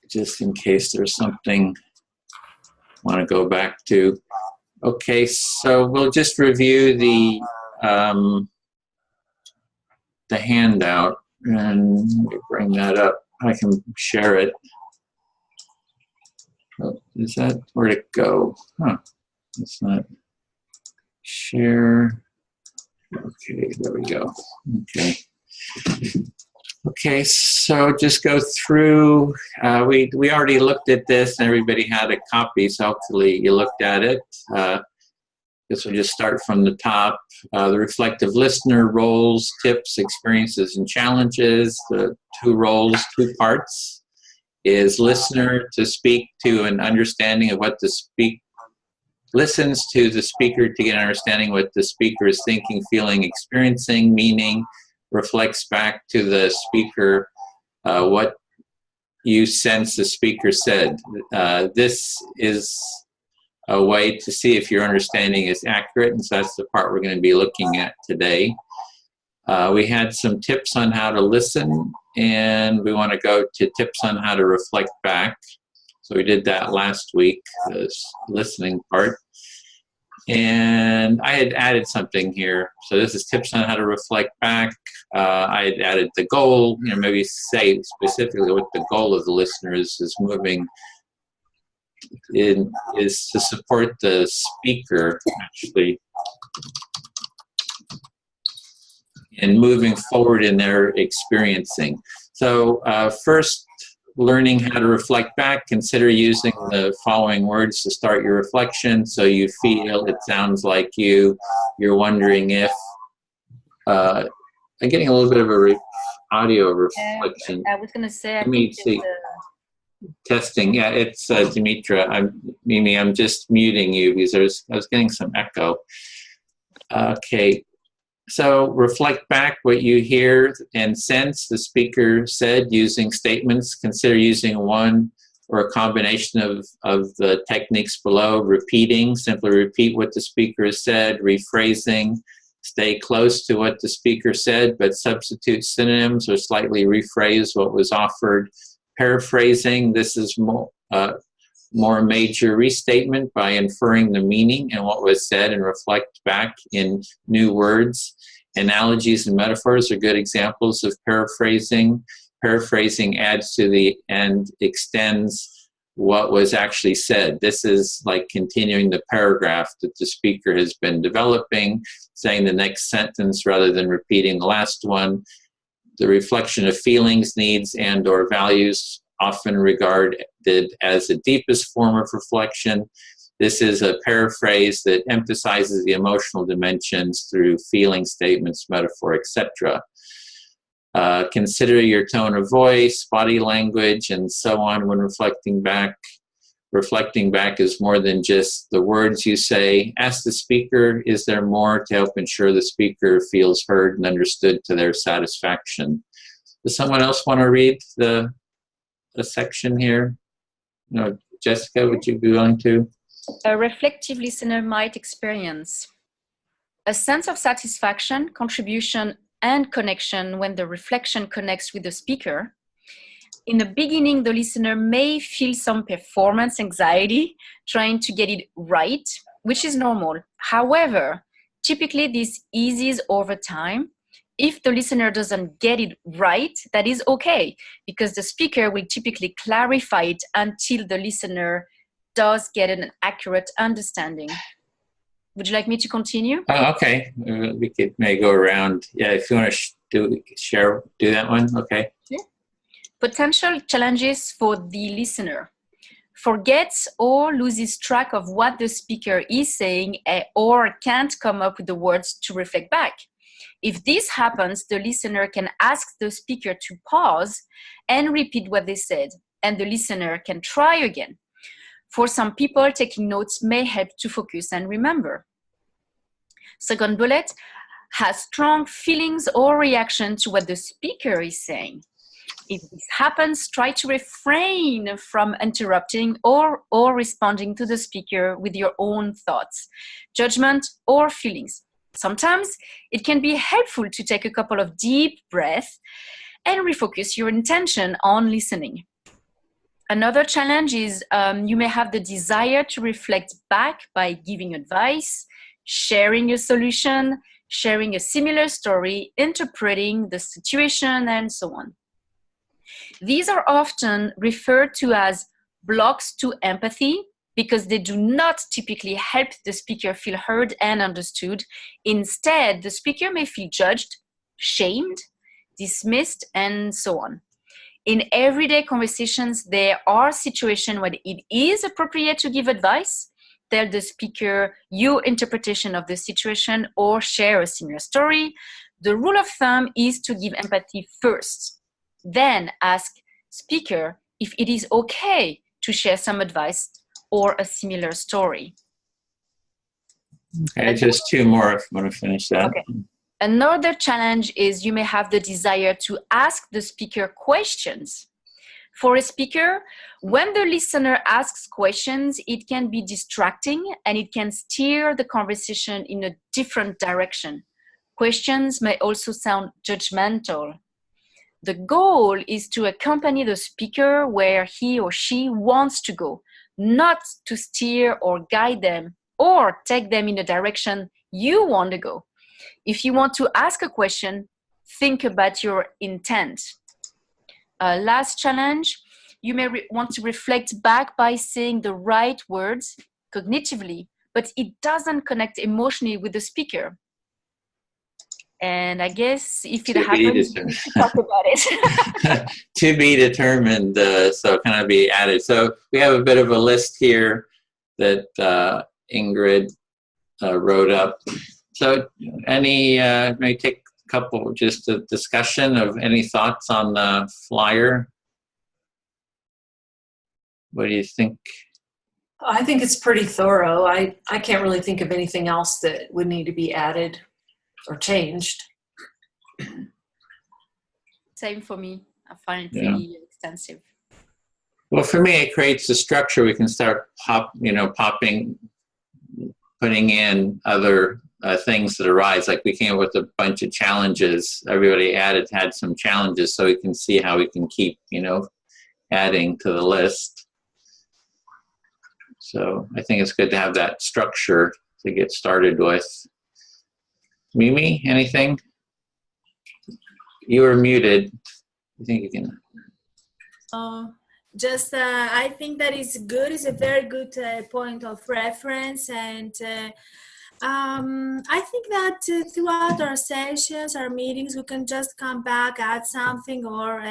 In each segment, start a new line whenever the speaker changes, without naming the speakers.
just in case there's something I want to go back to. Okay, so we'll just review the handout, and let me bring that up. I can share it. Oh, is that, where'd it go? Huh, it's not share. Okay, there we go. Okay. Okay, so just go through, we already looked at this and everybody had a copy, so hopefully you looked at it. This will just start from the top. The reflective listener, roles, tips, experiences, and challenges. The two roles, two parts, is listener to speak to an understanding of what the listens to the speaker to get an understanding what the speaker is thinking, feeling, experiencing, meaning, reflects back to the speaker what you sense the speaker said. This is a way to see if your understanding is accurate, and so that's the part we're going to be looking at today. We had some tips on how to listen, and we want to go to tips on how to reflect back. So we did that last week, this listening part. And I had added something here. So this is tips on how to reflect back. I had added the goal, maybe say specifically what the goal of the listener is moving in, is to support the speaker, actually, in moving forward in their experiencing. So first, learning how to reflect back, consider using the following words to start your reflection. So you feel, it sounds like you're wondering if, I'm getting a little bit of a audio reflection.
I was going to say,
Let me see. Testing, yeah, it's Dimitra. Mimi, I'm just muting you because I was getting some echo. Okay. So reflect back what you hear and sense the speaker said using statements. Consider using one or a combination of the techniques below. Repeating, simply repeat what the speaker has said. Rephrasing, stay close to what the speaker said, but substitute synonyms or slightly rephrase what was offered. Paraphrasing, this is more major restatement by inferring the meaning and what was said and reflect back in new words. Analogies and metaphors are good examples of paraphrasing. Paraphrasing adds to the and extends what was actually said. This is like continuing the paragraph that the speaker has been developing, saying the next sentence rather than repeating the last one. The reflection of feelings, needs, and or values, often regarded as the deepest form of reflection. This is a paraphrase that emphasizes the emotional dimensions through feeling statements, metaphor, etc. Consider your tone of voice, body language, and so on when reflecting back. Reflecting back is more than just the words you say. Ask the speaker, is there more to help ensure the speaker feels heard and understood to their satisfaction? Does someone else want to read the section here? No, Jessica, would you be willing to?
A reflective listener might experience a sense of satisfaction, contribution, and connection when the reflection connects with the speaker. In the beginning, the listener may feel some performance anxiety, trying to get it right, which is normal. However, typically this eases over time. If the listener doesn't get it right, that is okay, because the speaker will typically clarify it until the listener does get an accurate understanding. Would you like me to continue?
Oh, okay. We may go around. Yeah, if you want to do that one, okay.
Yeah. Potential challenges for the listener. Forgets or loses track of what the speaker is saying or can't come up with the words to reflect back. If this happens, the listener can ask the speaker to pause and repeat what they said, and the listener can try again. For some people, taking notes may help to focus and remember. Second bullet, has strong feelings or reaction to what the speaker is saying. If this happens, try to refrain from interrupting or responding to the speaker with your own thoughts, judgment, or feelings. Sometimes it can be helpful to take a couple of deep breaths and refocus your intention on listening. Another challenge is you may have the desire to reflect back by giving advice, sharing a solution, sharing a similar story, interpreting the situation, and so on. These are often referred to as blocks to empathy because they do not typically help the speaker feel heard and understood. Instead, the speaker may feel judged, shamed, dismissed, and so on. In everyday conversations, there are situations where it is appropriate to give advice, tell the speaker your interpretation of the situation, or share a similar story. The rule of thumb is to give empathy first, then ask speaker if it is okay to share some advice or a similar story.
Okay, just two more if you want to finish that.
Okay. Another challenge is you may have the desire to ask the speaker questions. For a speaker, when the listener asks questions, it can be distracting and it can steer the conversation in a different direction. Questions may also sound judgmental. The goal is to accompany the speaker where he or she wants to go, not to steer or guide them or take them in a direction you want to go. If you want to ask a question, think about your intent. Last challenge, you may want to reflect back by saying the right words cognitively, but it doesn't connect emotionally with the speaker. And I guess if it happens, we should talk about it.
To be determined, so kind of be added. So we have a bit of a list here that Ingrid wrote up. So may take a couple, just a discussion of any thoughts on the flyer. What do you think?
I think it's pretty thorough. I can't really think of anything else that would need to be added or changed.
Same for me. I find it pretty extensive.
Well, for me, it creates a structure. We can start putting in other things that arise. Like we came up with a bunch of challenges. Everybody had some challenges, so we can see how we can keep, adding to the list. So I think it's good to have that structure to get started with. Mimi, anything? You were muted. You think you can?
I think that is good. It's a very good point of reference, and I think that throughout our sessions, our meetings, we can just come back, add something, or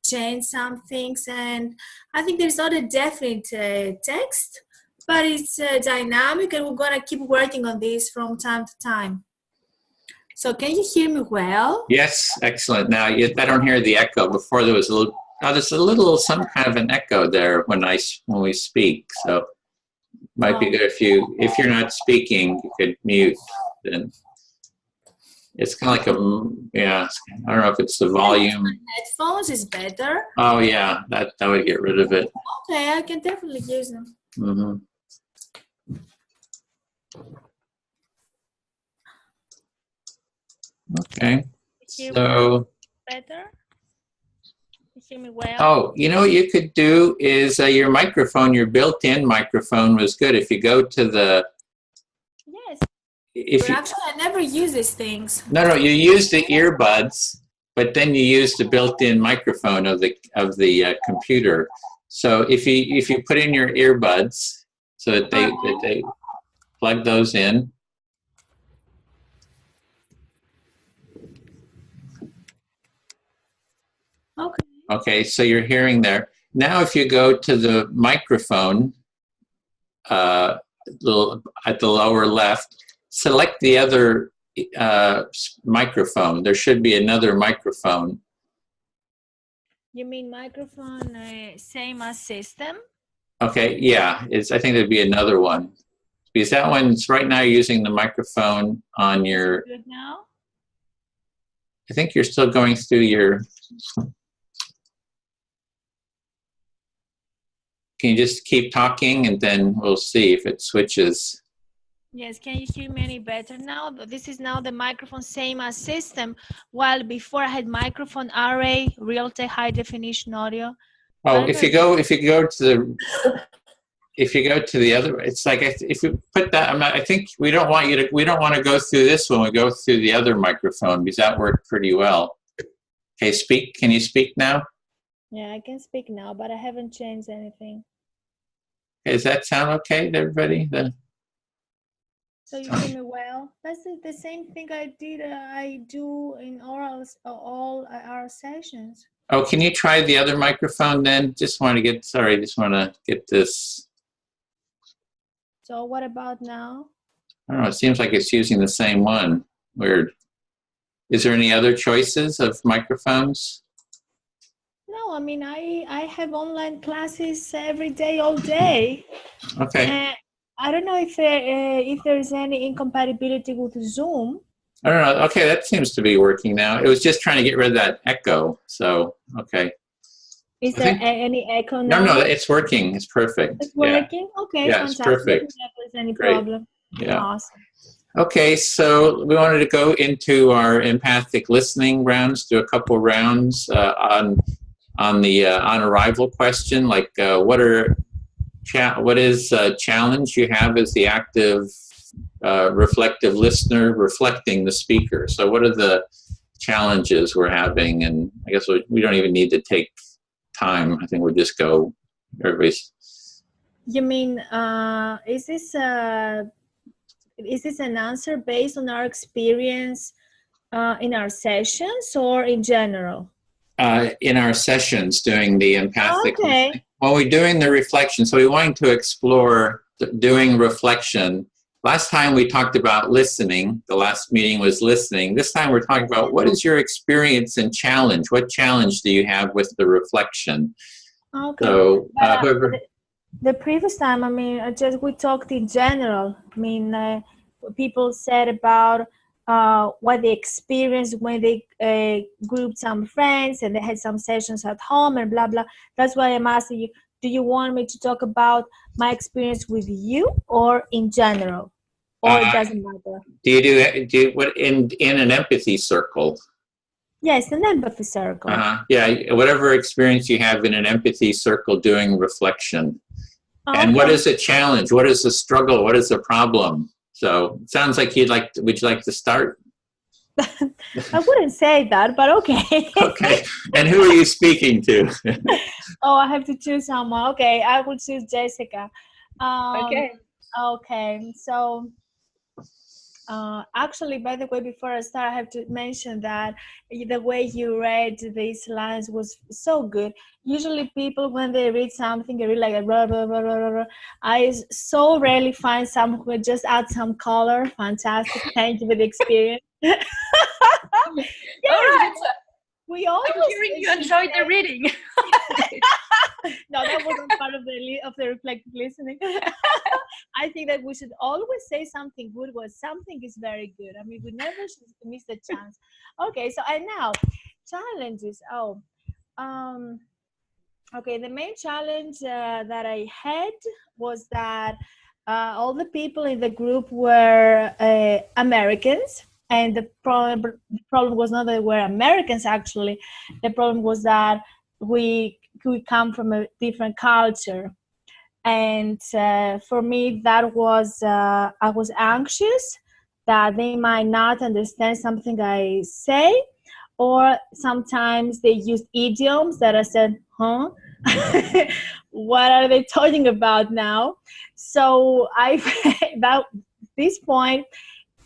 change some things. And I think there's not a definite text, but it's dynamic, and we're gonna keep working on this from time to time. So can you hear me well?
Yes, excellent. Now I don't hear the echo. Before there was a little. Now there's some kind of an echo there when we speak. So might be good if you're not speaking, you could mute. Then it's kind of like I don't know if it's the volume.
Headphones is better.
Oh yeah, that would get rid of it.
Okay, I can definitely use them.
Mm-hmm. Okay. So.
Better. Hear me well?
Oh, what you could do is your microphone, your built-in microphone was good. If you go to the...
Yes. But actually, I never use these things.
No, you use the earbuds, but then you use the built-in microphone of the computer. So if you put in your earbuds so that they plug those in.
Okay.
Okay, so you're hearing there. Now if you go to the microphone at the lower left, select the other microphone. There should be another microphone.
You mean microphone same as system?
Okay, yeah, I think there'd be another one. Because that one's right now using the microphone on your...
Good now?
I think you're still going through your... Can you just keep talking and then we'll see if it switches.
Yes, can you hear me any better now? This is now the microphone same as system, while before I had microphone array, real-time high definition audio.
Oh, if you go to the other, it's like if you put that, I think we don't want to go through this one. We go through the other microphone because that worked pretty well. Okay, speak. Can you speak now?
Yeah, I can speak now, but I haven't changed anything.
Okay, does that sound okay to everybody?
So you hear me well? That's the same thing I do in all our sessions.
Oh, can you try the other microphone then? Just want to get this.
So what about now?
I don't know. It seems like it's using the same one. Weird. Is there any other choices of microphones?
No, I mean, I have online classes every day, all day.
Okay.
I don't know if there's any incompatibility with Zoom.
I don't know. Okay, that seems to be working now. It was just trying to get rid of that echo. So, okay.
Is there any echo now?
No, it's working. It's perfect.
It's working? Yeah. Okay,
yeah,
fantastic.
It's perfect.
If there's any
Great.
problem.
Yeah.
Awesome.
Okay, so we wanted to go into our empathic listening rounds, do a couple rounds on arrival question, like what is a challenge you have as the active reflective listener reflecting the speaker? So what are the challenges we're having? And I guess we don't even need to take time. I think we'll just go, everybody's.
You mean, is this an answer based on our experience in our sessions or in general?
In our sessions doing the empathic listening.
Okay.
When we're doing the reflection, so we're wanting to explore doing reflection. Last time we talked about listening. The last meeting was listening. This time we're talking about what is your experience and challenge? What challenge do you have with the reflection?
Okay.
So
the previous time, I mean, we talked in general. I mean, people said about what they experienced when they grouped some friends and they had some sessions at home and blah, blah. That's why I'm asking you, do you want me to talk about my experience with you or in general? Or it doesn't matter?
Do you do what in an empathy circle?
Yes, an empathy circle.
Yeah, whatever experience you have in an empathy circle doing reflection.
Okay.
And what is a challenge? What is a struggle? What is a problem? So it sounds like would you like to start?
I wouldn't say that, but okay.
Okay. And who are you speaking to?
Oh, I have to choose someone. Okay, I will choose Jessica.
Okay.
Okay, so actually, by the way, before I start, I have to mention that the way you read these lines was so good. Usually people, when they read something, they read like a blah, blah, blah, blah, blah. I so rarely find someone who just add some color. Fantastic. Thank you for the experience. Yes,
all right.
We always
I'm hearing you enjoyed the reading.
No, that wasn't part of the reflective listening. I think that we should always say something good when something is very good. I mean, we never should miss the chance. Okay, so now challenges. Okay, the main challenge that I had was that all the people in the group were Americans. And the problem was not that they were Americans, actually. The problem was that we come from a different culture. And for me, that was, I was anxious that they might not understand something I say, or sometimes they used idioms that I said, huh? What are they talking about now? So this point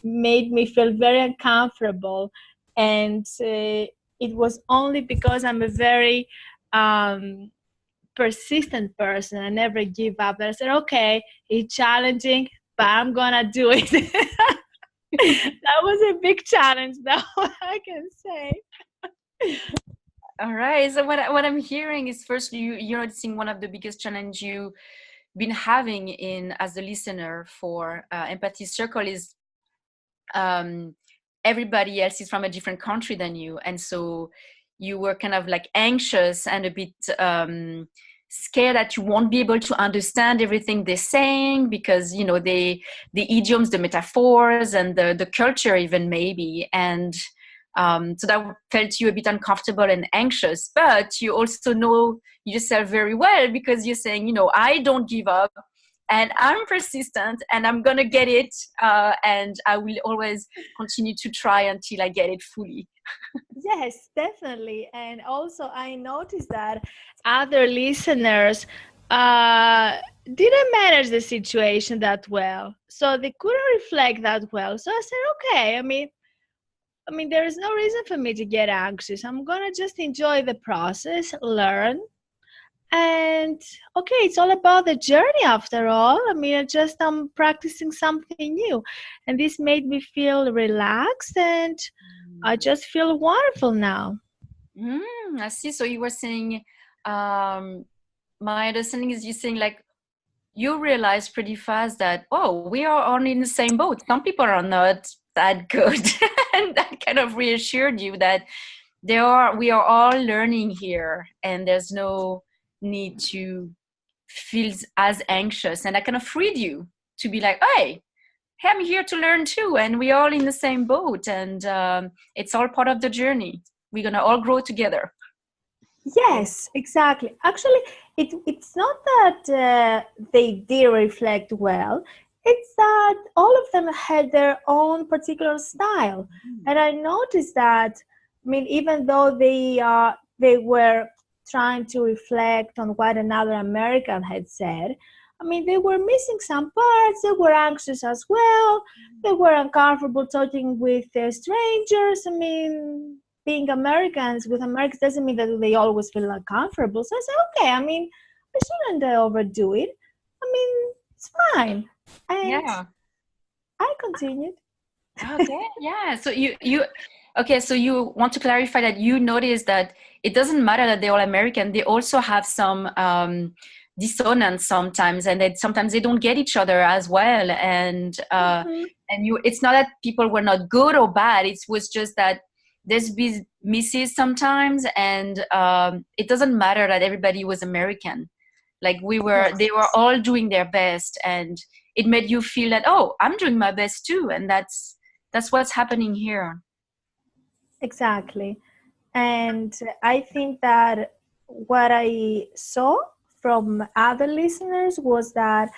made me feel very uncomfortable, and it was only because I'm a very persistent person. I never give up. I said, okay, it's challenging, but I'm gonna do it. That was a big challenge, though, I can say.
All right. So what I'm hearing is, first, you're noticing one of the biggest challenge you've been having as a listener for Empathy Circle is everybody else is from a different country than you, and so you were kind of like anxious and a bit scared that you won't be able to understand everything they're saying because, you know, the idioms, the metaphors, and the culture even maybe. And So that felt you a bit uncomfortable and anxious, but you also know yourself very well because you're saying, you know, I don't give up and I'm persistent and I'm going to get it. And I will always continue to try until I get it fully.
Yes, definitely. And also I noticed that other listeners didn't manage the situation that well. So they couldn't reflect that well. So I said, okay, I mean, there is no reason for me to get anxious. I'm going to just enjoy the process, learn. And okay, it's all about the journey after all. I mean, I'm practicing something new. And this made me feel relaxed and I just feel wonderful now.
I see. So you were saying, my understanding is you're saying like, you realize pretty fast that, oh, we are all in the same boat. Some people are not that good. And that kind of reassured you that we are all learning here and there's no need to feel as anxious. And that kind of freed you to be like, hey, I'm here to learn too. And we're all in the same boat. And it's all part of the journey. We're going to all grow together.
Yes, exactly. Actually, it's not that they did reflect well. It's that all of them had their own particular style. And I noticed that, I mean, even though they were trying to reflect on what another American had said, I mean, they were missing some parts. They were anxious as well. They were uncomfortable talking with strangers. I mean, being Americans with Americans doesn't mean that they always feel uncomfortable. So I said, okay, I mean, I shouldn't overdo it. I mean, it's fine. And
yeah.
I continued.
Okay, yeah. So so you want to clarify that you notice that it doesn't matter that they're all American. They also have some dissonance sometimes, and that sometimes they don't get each other as well. And it's not that people were not good or bad. It was just that there's misses sometimes, and it doesn't matter that everybody was American. Like they were all doing their best, and it made you feel that, oh, I'm doing my best too, and that's what's happening here.
Exactly. And I think that what I saw from other listeners was that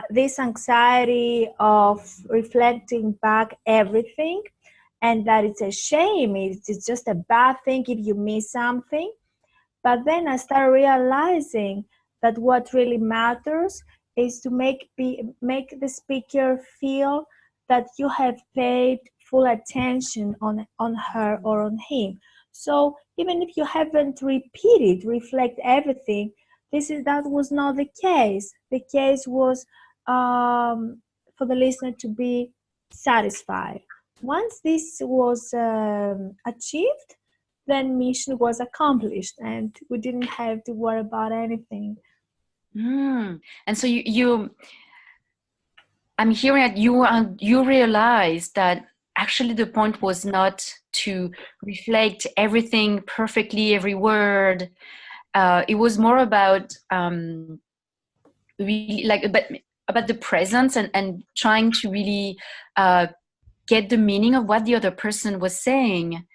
this anxiety of reflecting back everything, and that it's a shame, it's just a bad thing if you miss something. But then I started realizing that what really matters is to make the speaker feel that you have paid full attention on her or on him. So even if you haven't reflect everything, that was not the case. The case was for the listener to be satisfied. Once this was achieved, then mission was accomplished and we didn't have to worry about anything.
And so I'm hearing that you realized that actually the point was not to reflect everything perfectly, every word. It was more about really about the presence and trying to really get the meaning of what the other person was saying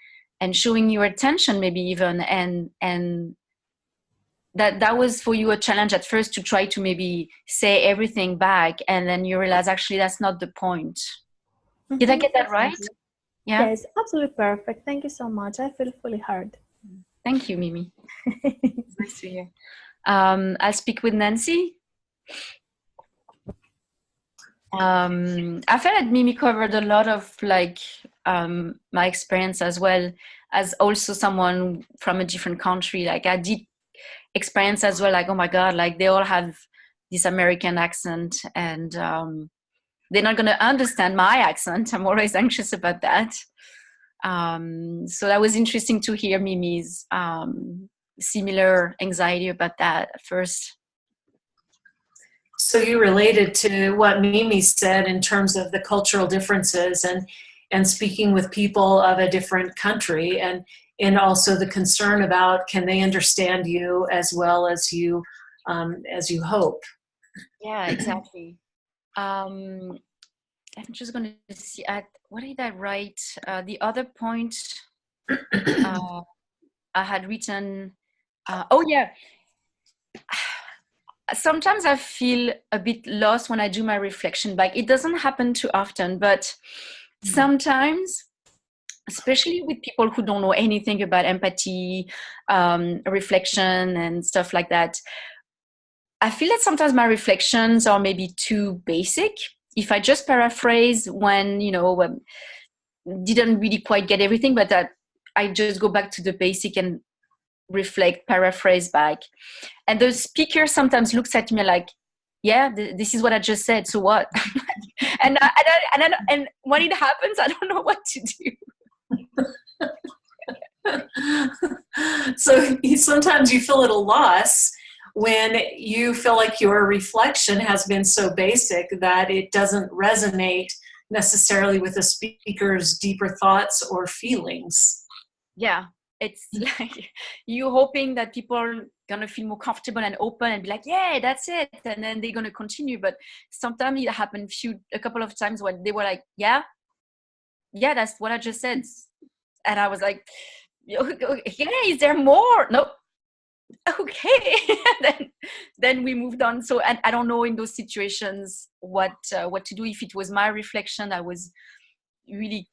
and showing your attention maybe even. And that was for you a challenge at first to try to maybe say everything back, and then you realize actually that's not the point. Mm-hmm. Did I get that right?
Yeah. Yes, absolutely perfect. Thank you so much. I feel fully heard.
Thank you, Mimi. Nice to hear. I'll speak with Nancy. I felt that Mimi covered a lot of my experience as well as also someone from a different country. Like I did experience as well, like, oh my God, like they all have this American accent and they're not going to understand my accent. I'm always anxious about that. So that was interesting to hear Mimi's similar anxiety about that at first.
So you related to what Mimi said in terms of the cultural differences and speaking with people of a different country and also the concern about can they understand you as well as you hope.
Yeah, exactly. I'm just going to see what did I write? The other point I had written. Oh yeah. Sometimes I feel a bit lost when I do my reflection back. It doesn't happen too often, but sometimes, especially with people who don't know anything about empathy, reflection, and stuff like that, I feel that sometimes my reflections are maybe too basic. If I just paraphrase when, didn't really quite get everything, but I just go back to the basic and reflect, paraphrase back. And the speaker sometimes looks at me like, yeah, this is what I just said, so what? and when it happens, I don't know what to do.
So sometimes you feel at a loss when you feel like your reflection has been so basic that it doesn't resonate necessarily with the speaker's deeper thoughts or feelings.
Yeah, it's like you hoping that people are gonna feel more comfortable and open and be like, yeah, that's it, and then they're gonna continue. But sometimes it happened a couple of times when they were like, yeah, that's what I just said, and I was like, okay, is there more? No. Okay. then we moved on. So, and I don't know in those situations what to do. If it was my reflection that was really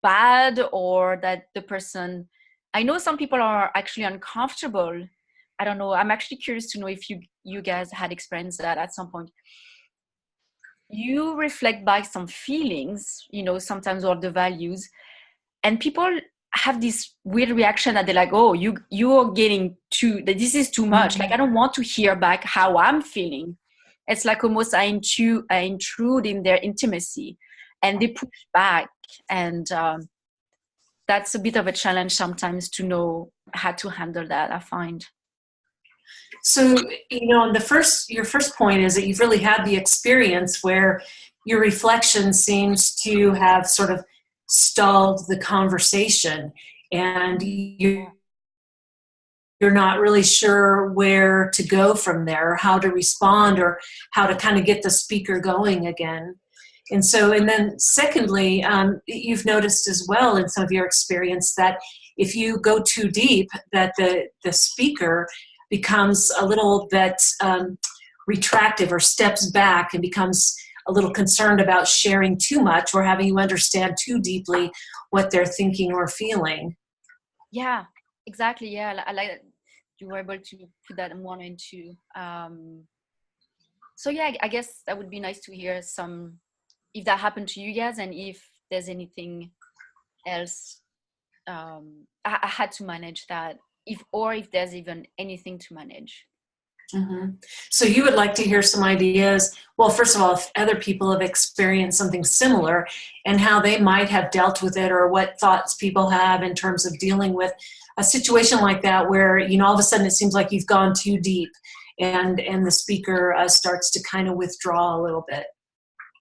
bad, or that the person, I know some people are actually uncomfortable. I don't know. I'm actually curious to know if you guys had experienced that at some point. You reflect back some feelings, sometimes, or the values, and people have this weird reaction that they're like, oh, you're getting this is too much. Like, I don't want to hear back how I'm feeling. It's like almost I intrude in their intimacy, and they push back. And that's a bit of a challenge sometimes to know how to handle that, I find.
So, your first point is that you've really had the experience where your reflection seems to have sort of stalled the conversation, and you're not really sure where to go from there, or how to respond, or how to kind of get the speaker going again. And then secondly, you've noticed as well in some of your experience that if you go too deep, that the speaker becomes a little bit retractive, or steps back and becomes a little concerned about sharing too much, or having you understand too deeply what they're thinking or feeling.
Yeah, exactly. Yeah, I like that you were able to put that in 1 and 2. So yeah, I guess that would be nice to hear if that happened to you guys, and if there's anything else I had to manage that, if there's even anything to manage.
Mm-hmm. So you would like to hear some ideas, well, first of all, if other people have experienced something similar and how they might have dealt with it, or what thoughts people have in terms of dealing with a situation like that, where, all of a sudden it seems like you've gone too deep, and the speaker starts to kind of withdraw a little bit.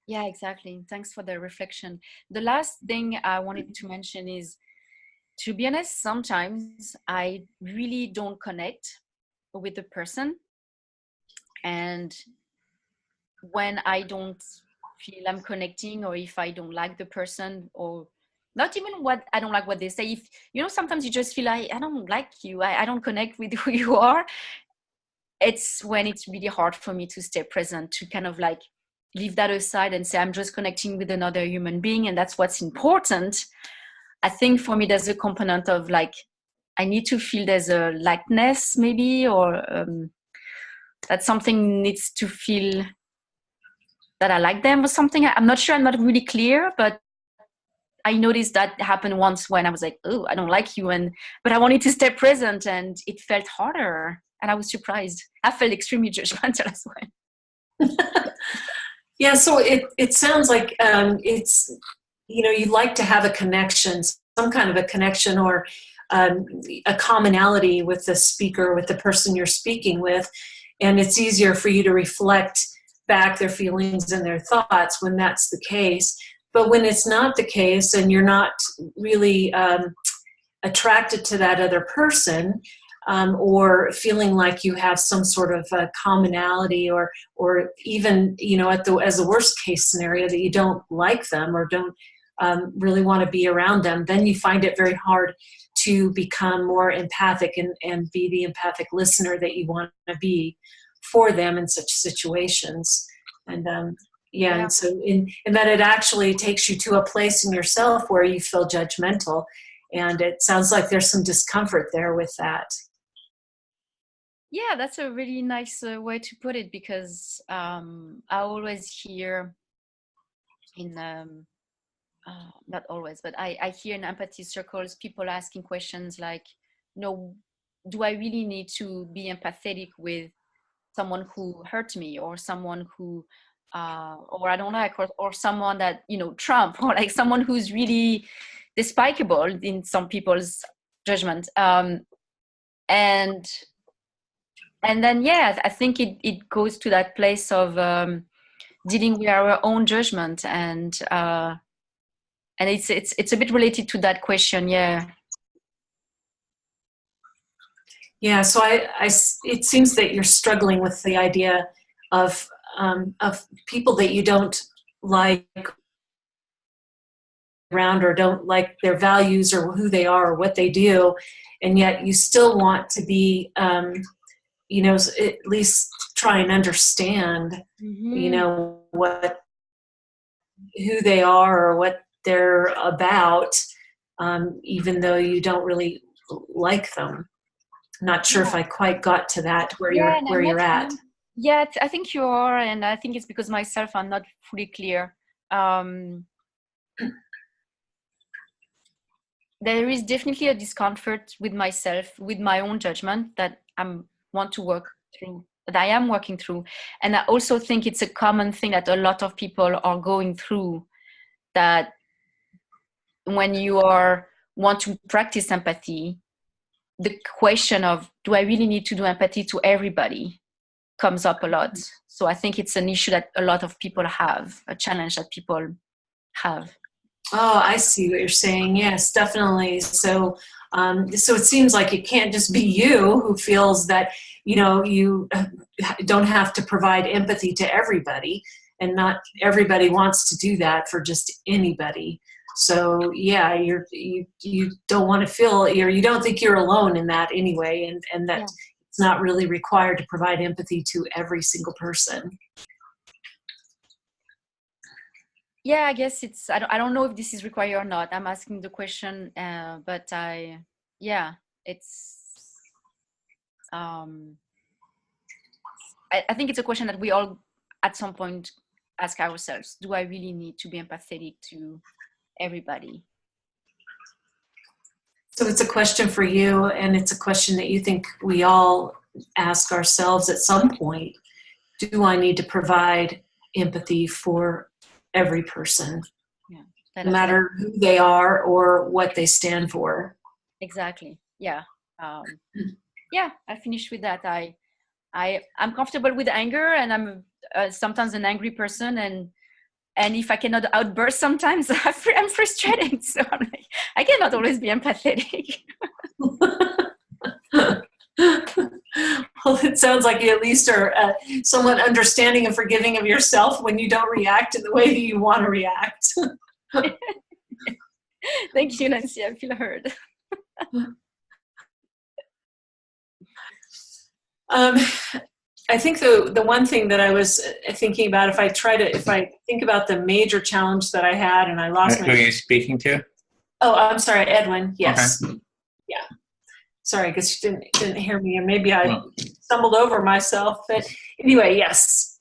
Yeah, exactly. Thanks for the reflection. The last thing I wanted to mention is, to be honest, sometimes I really don't connect with the person. And when I don't feel I'm connecting, or if I don't like the person, or not even I don't like what they say, if sometimes you just feel like I don't like you, I don't connect with who you are, it's when it's really hard for me to stay present, to kind of like leave that aside and say I'm just connecting with another human being, and that's what's important. I think for me there's a component of like I need to feel there's a likeness maybe, or that something needs to feel that I like them or something. I'm not sure, I'm not really clear, but I noticed that happened once when I was like, oh, I don't like you, but I wanted to stay present, and it felt harder, and I was surprised. I felt extremely judgmental as well.
Yeah, so it sounds like it's, you'd like to have a connection, some kind of a connection, or a commonality with the speaker, with the person you're speaking with, and it's easier for you to reflect back their feelings and their thoughts when that's the case. But when it's not the case, and you're not really attracted to that other person, or feeling like you have some sort of commonality, or even, as the worst case scenario, that you don't like them or don't really want to be around them, then you find it very hard to become more empathic and be the empathic listener that you want to be for them in such situations. And and so in that it actually takes you to a place in yourself where you feel judgmental, and it sounds like there's some discomfort there with that.
Yeah, that's a really nice way to put it, because I always hear in not always, but I hear in empathy circles people asking questions like, do I really need to be empathetic with someone who hurt me, or someone who or I don't like, or someone that, Trump, or like someone who's really despicable in some people's judgment. And then, I think it goes to that place of dealing with our own judgment, and it's a bit related to that question.
So it seems that you're struggling with the idea of people that you don't like around, or don't like their values or who they are or what they do, and yet you still want to be at least try and understand who they are or what they're about, even though you don't really like them. Not sure if I quite got to that where you're at.
Yeah, I think you are, and I think it's because myself I'm not fully clear. There is definitely a discomfort with myself, with my own judgment, that I want to work through, that I am working through. And I also think it's a common thing that a lot of people are going through, that when you want to practice empathy, the question of, do I really need to do empathy to everybody, comes up a lot. So I think it's an issue that a lot of people have, a challenge that people have.
Oh, I see what you're saying. Yes, definitely. So it seems like it can't just be you who feels that, you don't have to provide empathy to everybody, and not everybody wants to do that for just anybody. So you don't want to feel, or you don't think you're alone in that anyway, and that it's not really required to provide empathy to every single person.
Yeah, I guess I don't know if this is required or not. I'm asking the question, but I think it's a question that we all at some point ask ourselves. Do I really need to be empathetic to everybody?
So it's a question for you, and it's a question that you think we all ask ourselves at some point. Do I need to provide empathy for every person, no matter who they are or what they stand for?
Exactly. I finished with that. I'm comfortable with anger, and I'm sometimes an angry person, and if I cannot outburst sometimes, I'm frustrated. So I'm like, I cannot always be empathetic.
Well, it sounds like you at least are somewhat understanding and forgiving of yourself when you don't react in the way that you want to react.
Thank you, Nancy. I feel heard.
I think the one thing that I was thinking about, if I think about the major challenge that I had, and I lost my...
Who are you speaking to?
Oh, I'm sorry, Edwin. Yes.
Okay.
Yeah. Sorry, I guess you didn't hear me, or maybe I stumbled over myself. But anyway, yes.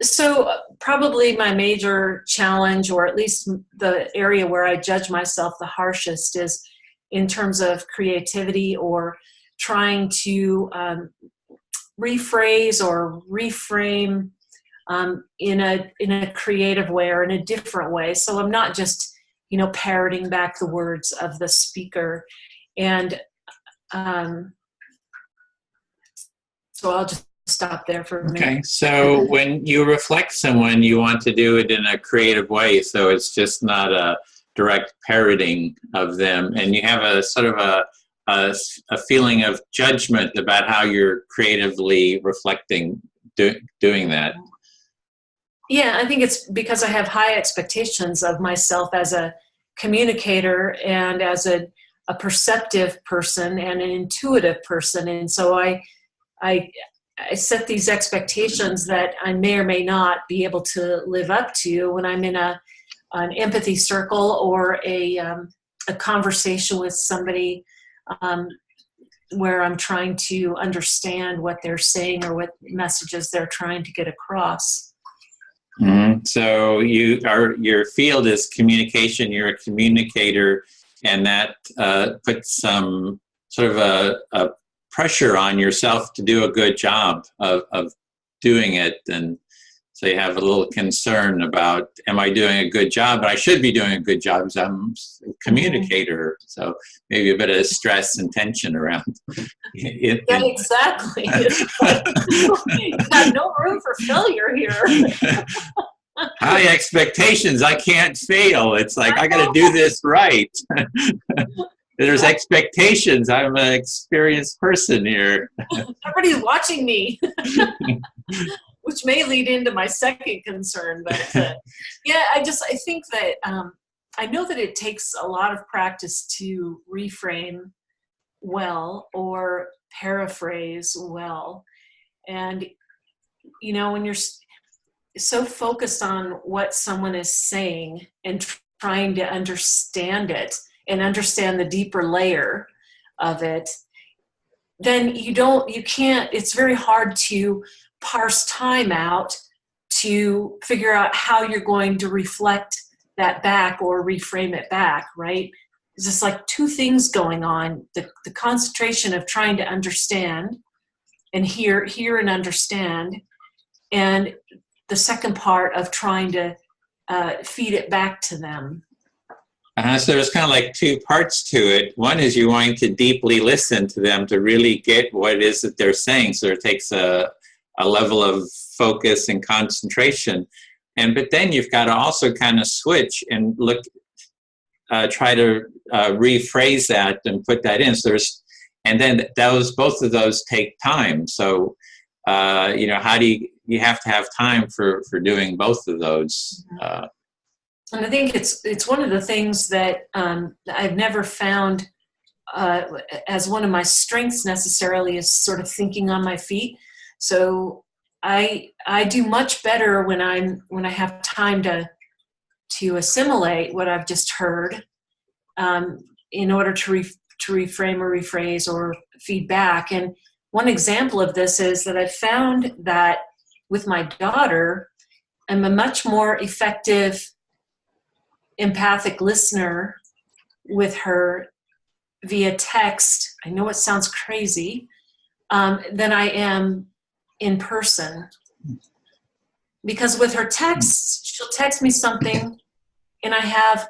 So probably my major challenge, or at least the area where I judge myself the harshest, is in terms of creativity, or trying to rephrase or reframe in a creative way, or in a different way. So I'm not just, parroting back the words of the speaker. And so I'll just stop there for a minute.
Okay, so when you reflect someone, you want to do it in a creative way, so it's just not a direct parroting of them, and you have a sort of a feeling of judgment about how you're creatively reflecting, doing that.
Yeah, I think it's because I have high expectations of myself as a communicator and as a perceptive person and an intuitive person. And so I set these expectations that I may or may not be able to live up to when I'm in an empathy circle or a conversation with somebody where I'm trying to understand what they're saying or what messages they're trying to get across.
Mm-hmm. So your field is communication. You're a communicator, and that puts some sort of a pressure on yourself to do a good job of doing it. And so you have a little concern about, am I doing a good job? But I should be doing a good job because I'm a communicator. So maybe a bit of stress and tension around it.
Yeah, exactly. You got no room for failure here.
High expectations. I can't fail. It's like, I got to do this right. There's expectations. I'm an experienced person here.
Everybody's watching me. Which may lead into my second concern, but yeah, I think that I know that it takes a lot of practice to reframe well or paraphrase well. And, you know, when you're so focused on what someone is saying and trying to understand it and understand the deeper layer of it, then you can't, it's very hard to parse time out to figure out how you're going to reflect that back or reframe it back, right? It's just like two things going on. The concentration of trying to understand and hear and understand, and the second part of trying to feed it back to them.
So there's kind of like two parts to it. One is you're wanting to deeply listen to them to really get what it is that they're saying. So it takes a level of focus and concentration. But then you've got to also kind of switch and look, try to rephrase that and put that in. So and then both of those take time. So, you know, how do you have to have time for doing both of those.
And I think it's one of the things that I've never found as one of my strengths necessarily is sort of thinking on my feet. So I do much better when I have time to assimilate what I've just heard in order to reframe or rephrase or feedback. And one example of this is that I found that with my daughter, I'm a much more effective empathic listener with her via text. I know it sounds crazy, than I am in person. Because with her texts, she'll text me something and I have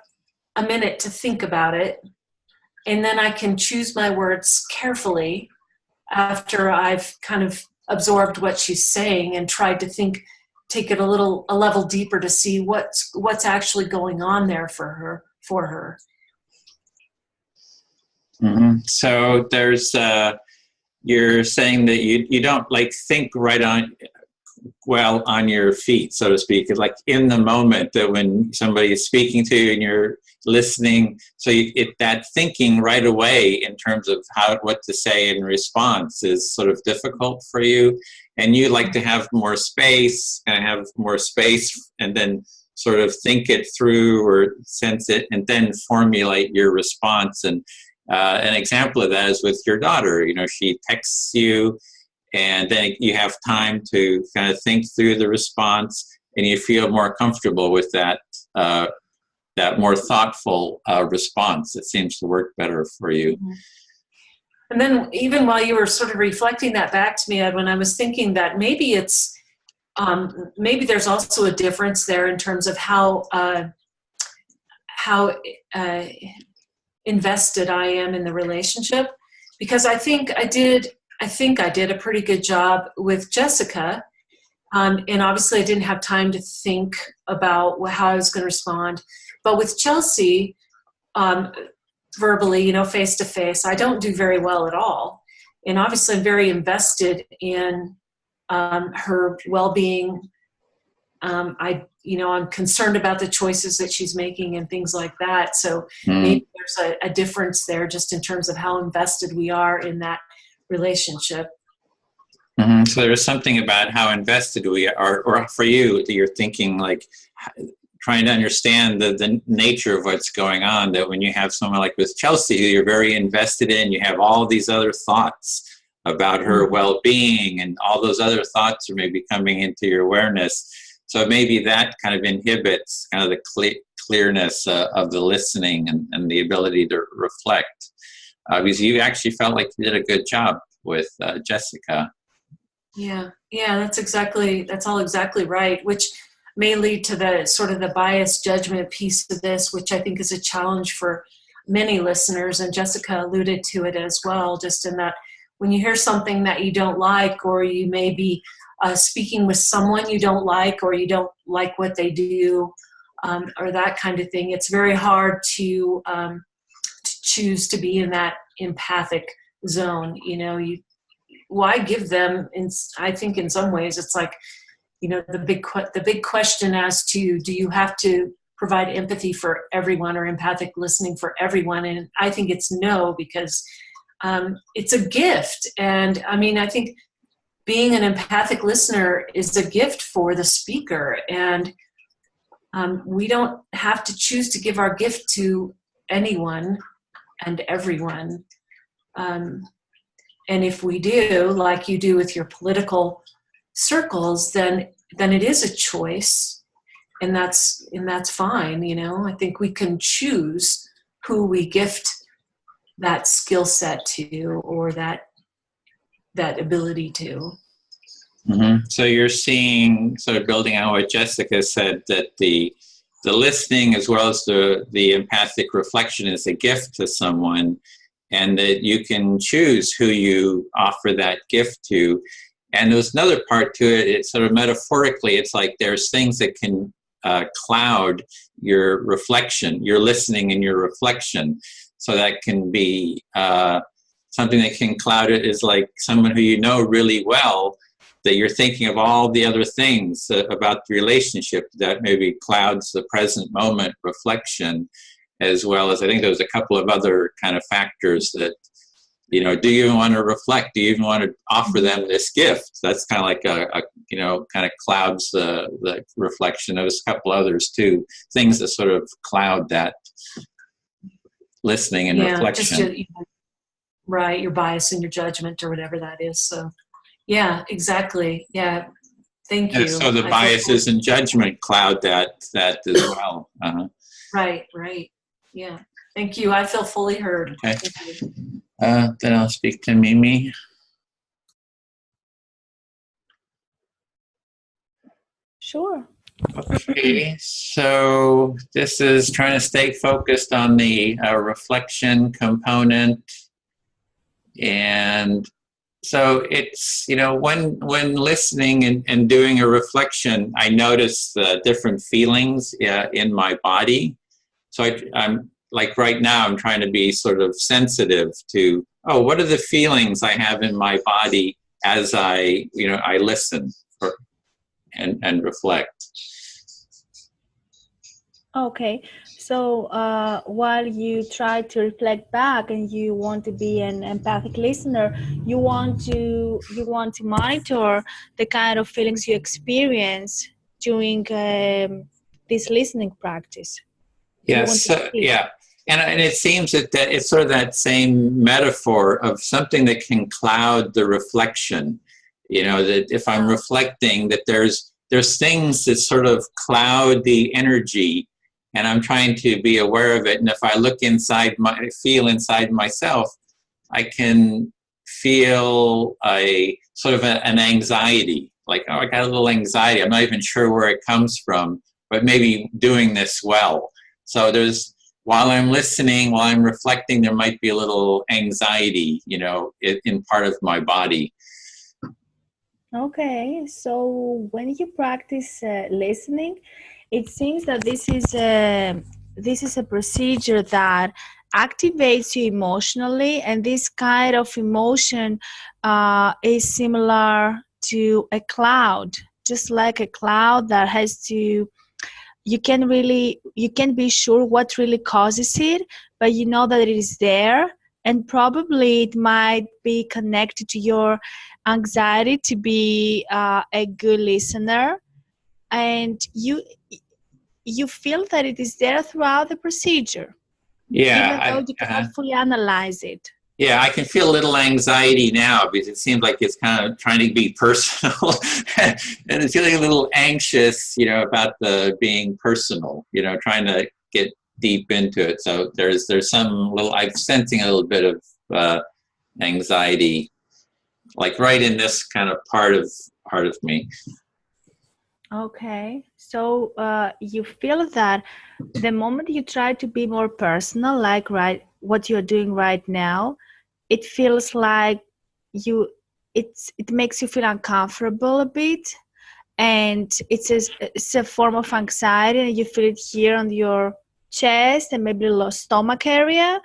a minute to think about it. And then I can choose my words carefully after I've kind of absorbed what she's saying and tried to take it a level deeper to see what's actually going on there for her.
Mm-hmm. So there's you're saying that you don't like think right on your feet, so to speak. It's like in the moment that when somebody is speaking to you and you're listening, so that thinking right away in terms of what to say in response is sort of difficult for you, and you like to have more space and then sort of think it through or sense it and then formulate your response. And an example of that is with your daughter. You know, she texts you and then you have time to kind of think through the response and you feel more comfortable with that more thoughtful response. It seems to work better for you.
And then even while you were sort of reflecting that back to me, Edwin, I was thinking that maybe maybe there's also a difference there in terms of how invested I am in the relationship, because I think I did a pretty good job with Jessica, and obviously I didn't have time to think about how I was going to respond. But with Chelsea, verbally, you know, face to face, I don't do very well at all. And obviously I'm very invested in her well-being. I'm concerned about the choices that she's making and things like that. So maybe there's a difference there just in terms of how invested we are in that relationship.
So there's something about how invested we are, or for you, that you're thinking like trying to understand the nature of what's going on, that when you have someone like with Chelsea, who you're very invested in, you have all these other thoughts about her well-being, and all those other thoughts are maybe coming into your awareness. So maybe that kind of inhibits kind of the clearness of the listening and the ability to reflect. Because you actually felt like you did a good job with Jessica.
Yeah, that's all exactly right, which may lead to the sort of the bias judgment piece of this, which I think is a challenge for many listeners, and Jessica alluded to it as well, just in that when you hear something that you don't like, or you may be speaking with someone you don't like, or you don't like what they do, or that kind of thing, it's very hard to choose to be in that empathic zone. You know, why give them? I think in some ways it's like, you know, the big question as to, do you have to provide empathy for everyone or empathic listening for everyone? And I think it's no, because it's a gift. And I mean, I think being an empathic listener is a gift for the speaker. And we don't have to choose to give our gift to anyone and everyone. And if we do, like you do with your political circles, then it is a choice, and that's fine. You know, I think we can choose who we gift that skill set to, or that ability to.
So you're seeing, sort of building on what Jessica said, that the listening as well as the empathic reflection is a gift to someone, and that you can choose who you offer that gift to. And there's another part to it. It's sort of metaphorically, it's like there's things that can cloud your reflection, your listening and your reflection. So that can be something that can cloud it is like someone who you know really well, that you're thinking of all the other things about the relationship that maybe clouds the present moment reflection, as well as I think there's a couple of other kind of factors that, you know, do you even want to reflect? Do you even want to offer them this gift? That's kind of like kind of clouds the reflection. There's a couple others too, things that sort of cloud that listening and reflection.
Right, your bias and your judgment or whatever that is. So, yeah, exactly. Yeah, thank you.
So the biases and judgment cloud that as well.
Right. Yeah, thank you. I feel fully heard.
Okay. Then I'll speak to Mimi.
Sure.
Okay, so this is trying to stay focused on the reflection component. And so it's, you know, when listening and doing a reflection, I notice different feelings in my body. So I'm like right now, I'm trying to be sort of sensitive to, what are the feelings I have in my body as I listen and reflect.
Okay, so while you try to reflect back and you want to be an empathic listener, you want to monitor the kind of feelings you experience during this listening practice.
Yes, yeah. And it seems that it's sort of that same metaphor of something that can cloud the reflection. You know, that if I'm reflecting, that there's things that sort of cloud the energy, and I'm trying to be aware of it. And if I look feel inside myself, I can feel a sort of an anxiety, like, I got a little anxiety. I'm not even sure where it comes from, but maybe doing this well. So while I'm listening, while I'm reflecting, there might be a little anxiety, you know, in part of my body.
Okay, so when you practice listening, it seems that this is a procedure that activates you emotionally, and this kind of emotion is similar to a cloud, just like a cloud that has to, you can be sure what really causes it, but you know that it is there, and probably it might be connected to your anxiety to be a good listener, and you feel that it is there throughout the procedure, even though you cannot fully analyze it.
Yeah, I can feel a little anxiety now because it seems like it's kind of trying to be personal, and it's feeling a little anxious, about the being personal, trying to get deep into it. So there's some little, I'm sensing a little bit of anxiety, like right in this kind of part of me.
Okay, so you feel that the moment you try to be more personal, like what you're doing right now, it feels like it makes you feel uncomfortable a bit, and it's a form of anxiety, and you feel it here on your chest and maybe the stomach area,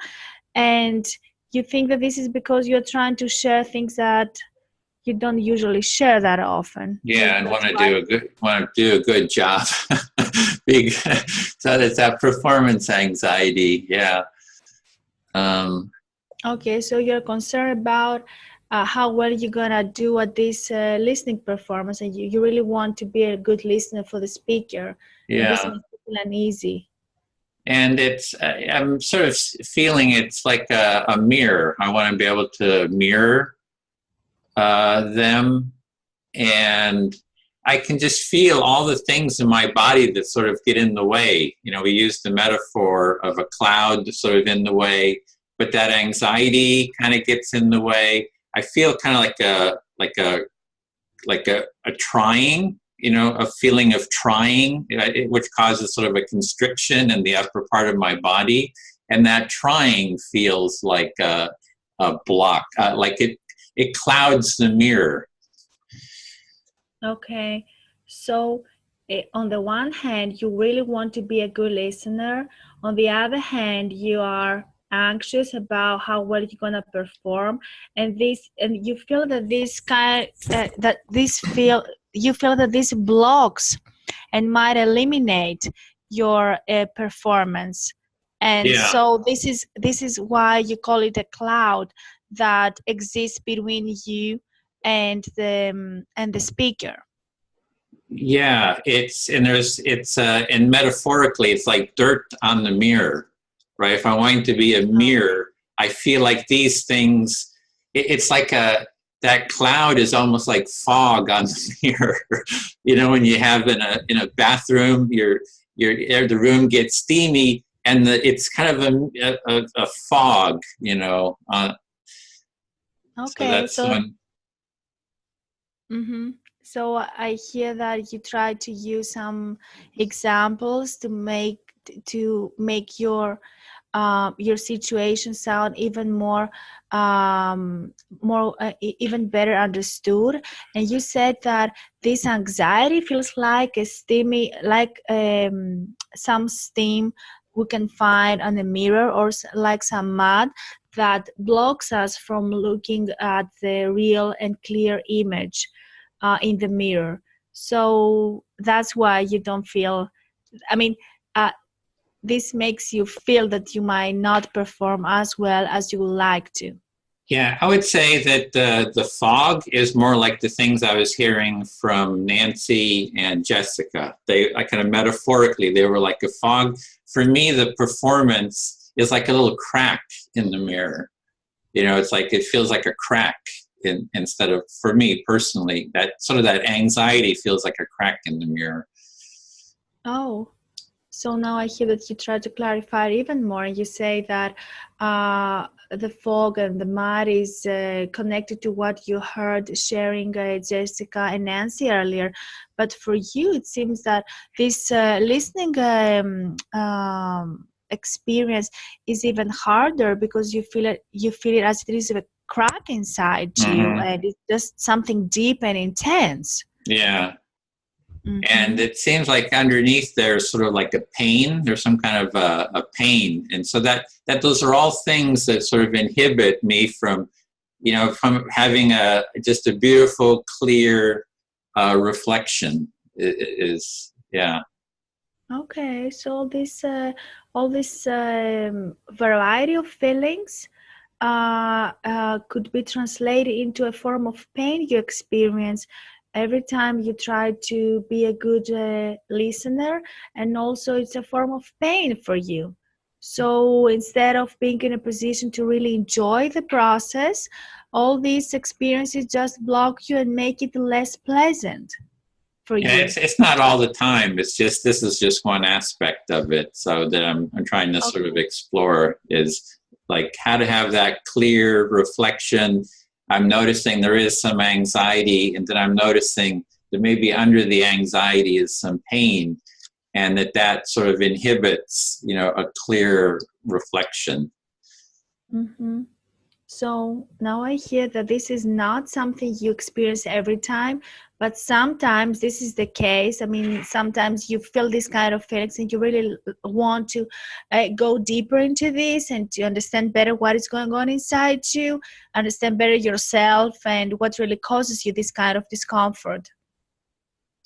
and you think that this is because you're trying to share things that you don't usually share that often.
Yeah, and want to do a good job. So it's that performance anxiety. Yeah.
Okay, so you're concerned about how well you're gonna do at this listening performance, and you really want to be a good listener for the speaker.
Yeah.
And this makes it feel uneasy.
And I'm sort of feeling it's like a mirror. I want to be able to mirror them, and I can just feel all the things in my body that sort of get in the way. We use the metaphor of a cloud sort of in the way, but that anxiety kind of gets in the way. I feel kind of like a trying, a feeling of trying, which causes sort of a constriction in the upper part of my body, and that trying feels like a block, like it clouds the mirror.
Okay, so on the one hand, you really want to be a good listener. On the other hand, you are anxious about how well you're gonna perform, and you feel that this blocks and might eliminate your performance. And so this is why you call it a cloud that exists between you and the speaker.
Yeah, and metaphorically, it's like dirt on the mirror, right? If I want to be a mirror, I feel like these things. It's like that cloud is almost like fog on the mirror. When you have in a bathroom, the room gets steamy, and it's kind of a fog,
Okay,
so
mm-hmm. So I hear that you try to use some examples to make your situation sound even more even better understood. And you said that this anxiety feels like a steamy, like some steam we can find on a mirror, or like some mud that blocks us from looking at the real and clear image in the mirror. So that's why you don't feel, this makes you feel that you might not perform as well as you would like to.
Yeah, I would say that the fog is more like the things I was hearing from Nancy and Jessica. They kind of metaphorically, they were like a fog. For me, the performance is like a little crack in the mirror. It's like it feels like a crack instead of, for me personally, that sort of that anxiety feels like a crack in the mirror.
Oh, so now I hear that you try to clarify it even more. You say that the fog and the mud is connected to what you heard sharing Jessica and Nancy earlier. But for you, it seems that this listening experience is even harder because you feel it as it is a crack inside you, and it's just something deep and intense.
Yeah.
Mhm.
And it seems like underneath there's sort of like a pain. There's some kind of a pain. And so that those are all things that sort of inhibit me from, from having just a beautiful, clear reflection is, yeah.
Okay, so all this variety of feelings could be translated into a form of pain you experience every time you try to be a good listener, and also it's a form of pain for you. So instead of being in a position to really enjoy the process, all these experiences just block you and make it less pleasant for
Yeah,
you.
it's not all the time. It's just, this is just one aspect of it. So that I'm trying to sort of explore is like how to have that clear reflection. I'm noticing there is some anxiety, and then I'm noticing that maybe under the anxiety is some pain, and that sort of inhibits, a clear reflection.
Mm-hmm. So now I hear that this is not something you experience every time, but sometimes this is the case. I mean, sometimes you feel this kind of feelings and you really want to go deeper into this and to understand better what is going on inside you, understand better yourself and what really causes you this kind of discomfort.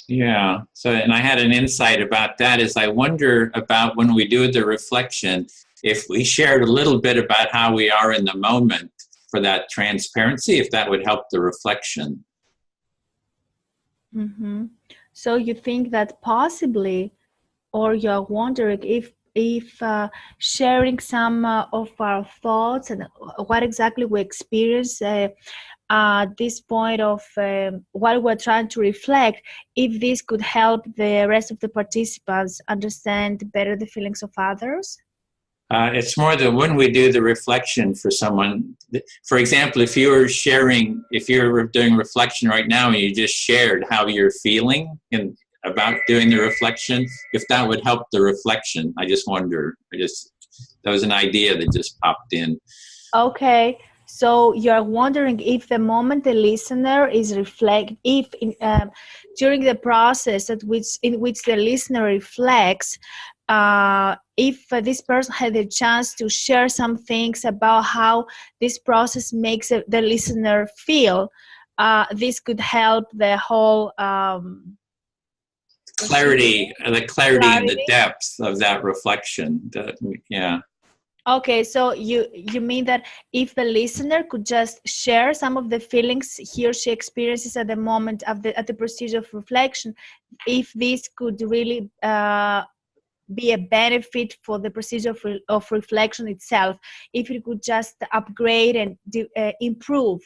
Yeah. So, and I had an insight about that is I wonder about when we do the reflection, if we shared a little bit about how we are in the moment for that transparency, if that would help the reflection.
Mm-hmm. So you think that possibly, or you're wondering if sharing some of our thoughts and what exactly we experience at this point of what we're trying to reflect, if this could help the rest of the participants understand better the feelings of others?
It's more that when we do the reflection for someone, for example, if you were doing reflection right now and you just shared how you're feeling about doing the reflection, if that would help the reflection. I just wonder, that was an idea that just popped in.
Okay. So you're wondering if the moment the listener is during the process in which the listener reflects, if this person had a chance to share some things about how this process makes the listener feel, this could help the whole
clarity and the depth of that reflection. Yeah.
Okay, so you mean that if the listener could just share some of the feelings he or she experiences at the moment at the procedure of reflection, if this could really be a benefit for the procedure of reflection itself, if it could just upgrade and improve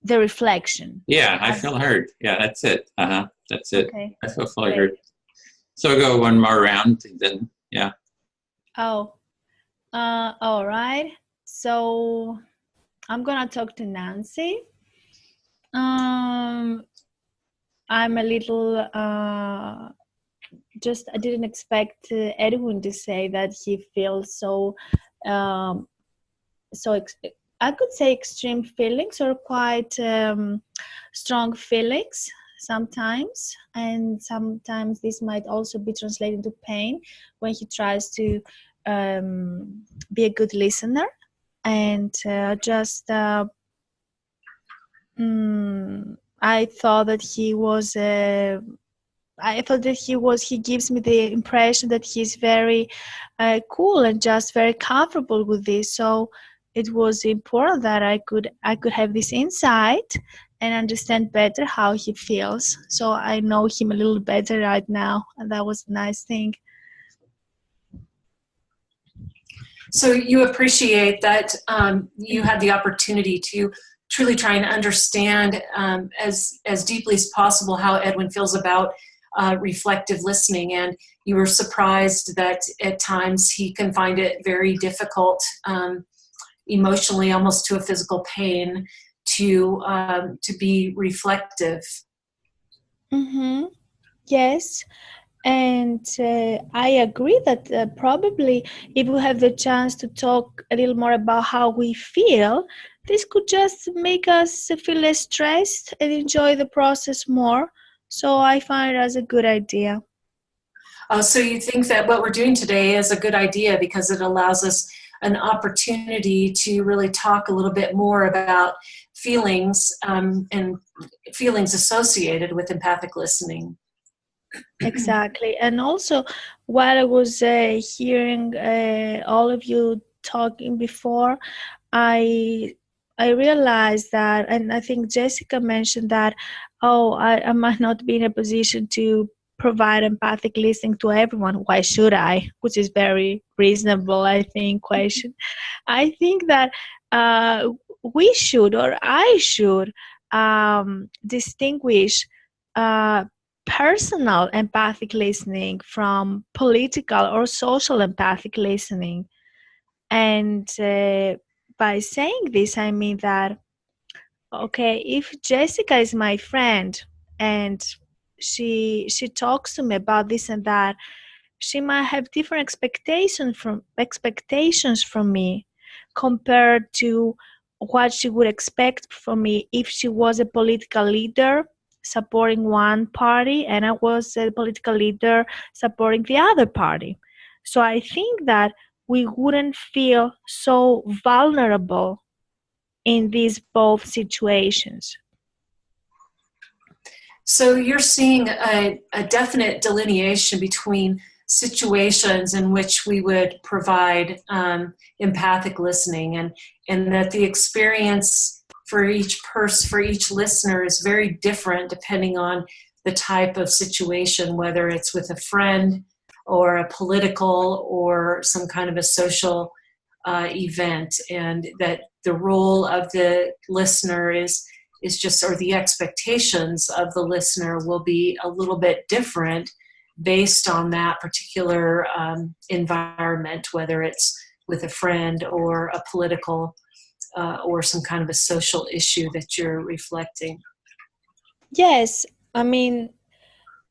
the reflection.
Yeah, I feel heard. Yeah, that's it. That's it.
Okay.
I feel fully heard. So we'll go one more round, and then yeah.
Oh. All right. So I'm gonna talk to Nancy. I'm a little I didn't expect Edwin to say that he feels so I could say extreme feelings or quite strong feelings sometimes, and sometimes this might also be translated into pain when he tries to be a good listener, and I thought that he gives me the impression that he's very cool and just very comfortable with this. So it was important that I could have this insight and understand better how he feels. So I know him a little better right now, and that was a nice thing.
So you appreciate that you had the opportunity to truly try and understand as deeply as possible how Edwin feels about reflective listening, and you were surprised that at times he can find it very difficult, emotionally, almost to a physical pain, to be reflective.
Mm-hmm. Yes. And I agree that probably if we have the chance to talk a little more about how we feel, this could just make us feel less stressed and enjoy the process more. So I find it as a good idea.
So you think that what we're doing today is a good idea because it allows us an opportunity to really talk a little bit more about feelings and feelings associated with empathic listening.
Exactly. And also, while I was hearing all of you talking before, I realized that, and I think Jessica mentioned that, I might not be in a position to provide empathic listening to everyone. Why should I? Which is very reasonable, I think, question. I think that we should, or I should, distinguish uh, personal empathic listening from political or social empathic listening. And by saying this, I mean that, okay, if Jessica is my friend and she talks to me about this and that, she might have different expectations from me compared to what she would expect from me if she was a political leader supporting one party and I was a political leader supporting the other party. So I think that we wouldn't feel so vulnerable in these both situations.
So you're seeing a definite delineation between situations in which we would provide empathic listening, and that the experience for each person, for each listener, is very different depending on the type of situation, whether it's with a friend or a political or some kind of a social event, and that the role of the listener is just, or the expectations of the listener will be a little bit different based on that particular environment, whether it's with a friend or a political or some kind of a social issue that you're reflecting.
Yes, I mean,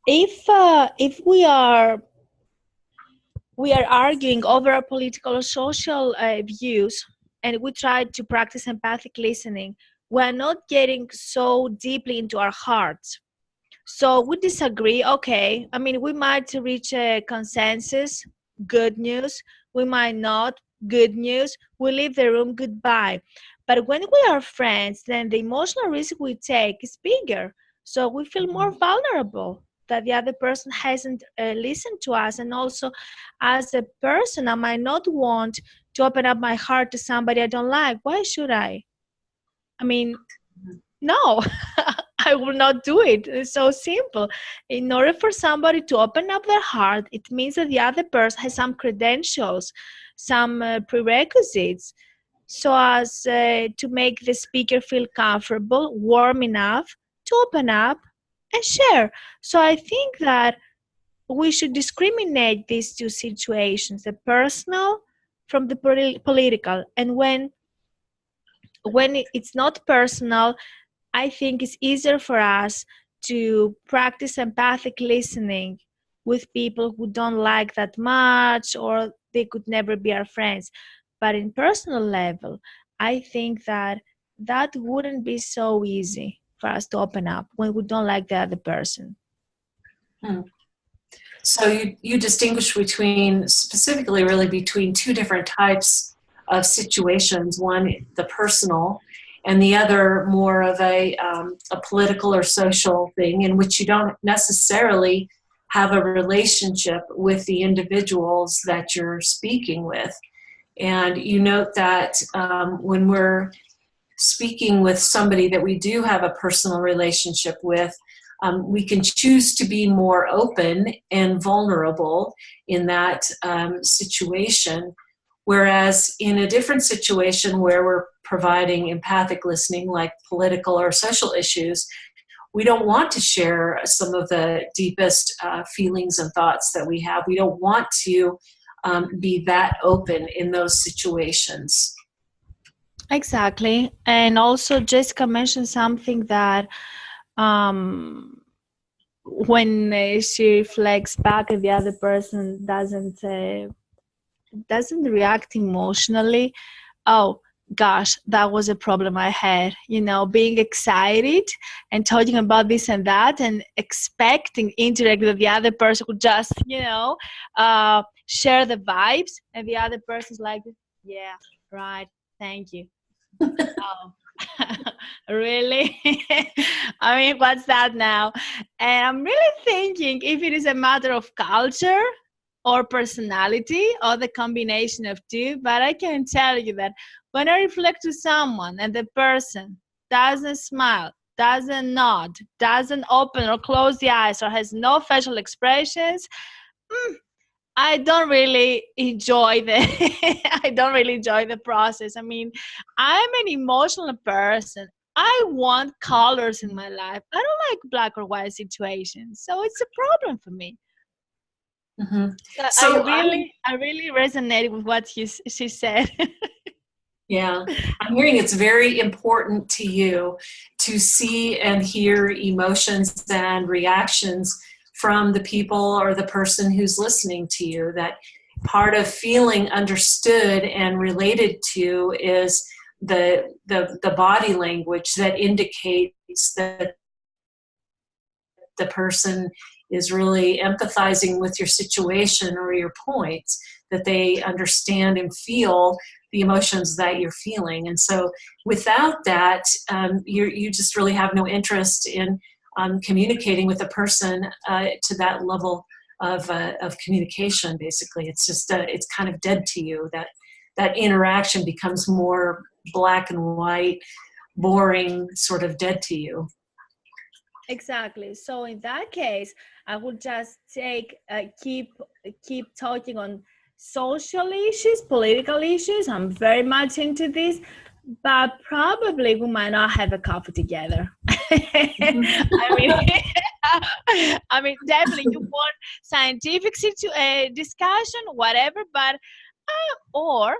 if we are arguing over our political or social views, and we try to practice empathic listening, we're not getting so deeply into our hearts. So we disagree. Okay, I mean, we might reach a consensus. Good news. We might not. Good news. We leave the room. Goodbye. But when we are friends, then the emotional risk we take is bigger. So we feel more vulnerable that the other person hasn't listened to us. And also, as a person, I might not want to open up my heart to somebody I don't like. Why should I? I mean, no. I will not do it. It's so simple. In order for somebody to open up their heart, it means that the other person has some credentials, some prerequisites, so as to make the speaker feel comfortable, warm enough to open up and share. So I think that we should discriminate these two situations, the personal from the political. And when it's not personal, I think it's easier for us to practice empathic listening with people who don't like that much, or they could never be our friends. But in personal level, I think that wouldn't be so easy for us to open up when we don't like the other person.
So you distinguish between, specifically really between two different types of situations, one the personal and the other more of a political or social thing in which you don't necessarily have a relationship with the individuals that you're speaking with. And you note that when we're speaking with somebody that we do have a personal relationship with, we can choose to be more open and vulnerable in that situation. Whereas in a different situation where we're providing empathic listening, like political or social issues, we don't want to share some of the deepest feelings and thoughts that we have. We don't want to be that open in those situations.
Exactly. And also Jessica mentioned something that when she reflects back and the other person doesn't react emotionally, gosh, that was a problem I had, being excited and talking about this and that and expecting indirectly that the other person would just, share the vibes, and the other person's like, yeah, right, thank you. Oh, really? I mean, what's that now? And I'm really thinking if it is a matter of culture or personality or the combination of two, but I can tell you that when I reflect to someone and the person doesn't smile, doesn't nod, doesn't open or close the eyes, or has no facial expressions, I don't really enjoy the process. I mean, I'm an emotional person. I want colors in my life. I don't like black or white situations. So it's a problem for me.
Mm-hmm.
So I really resonated with what she said.
Yeah, I'm hearing it's very important to you to see and hear emotions and reactions from the people or the person who's listening to you. That part of feeling understood and related to is the body language that indicates that the person is really empathizing with your situation or your points, that they understand and feel the emotions that you're feeling. And so without that, you just really have no interest in communicating with a person to that level of communication. Basically, it's just it's kind of dead to you. That interaction becomes more black and white, boring, sort of dead to you.
Exactly. So in that case, I would just keep talking on social issues, political issues. I'm very much into this, but probably we might not have a coffee together. I mean, definitely you want scientific discussion, whatever, but or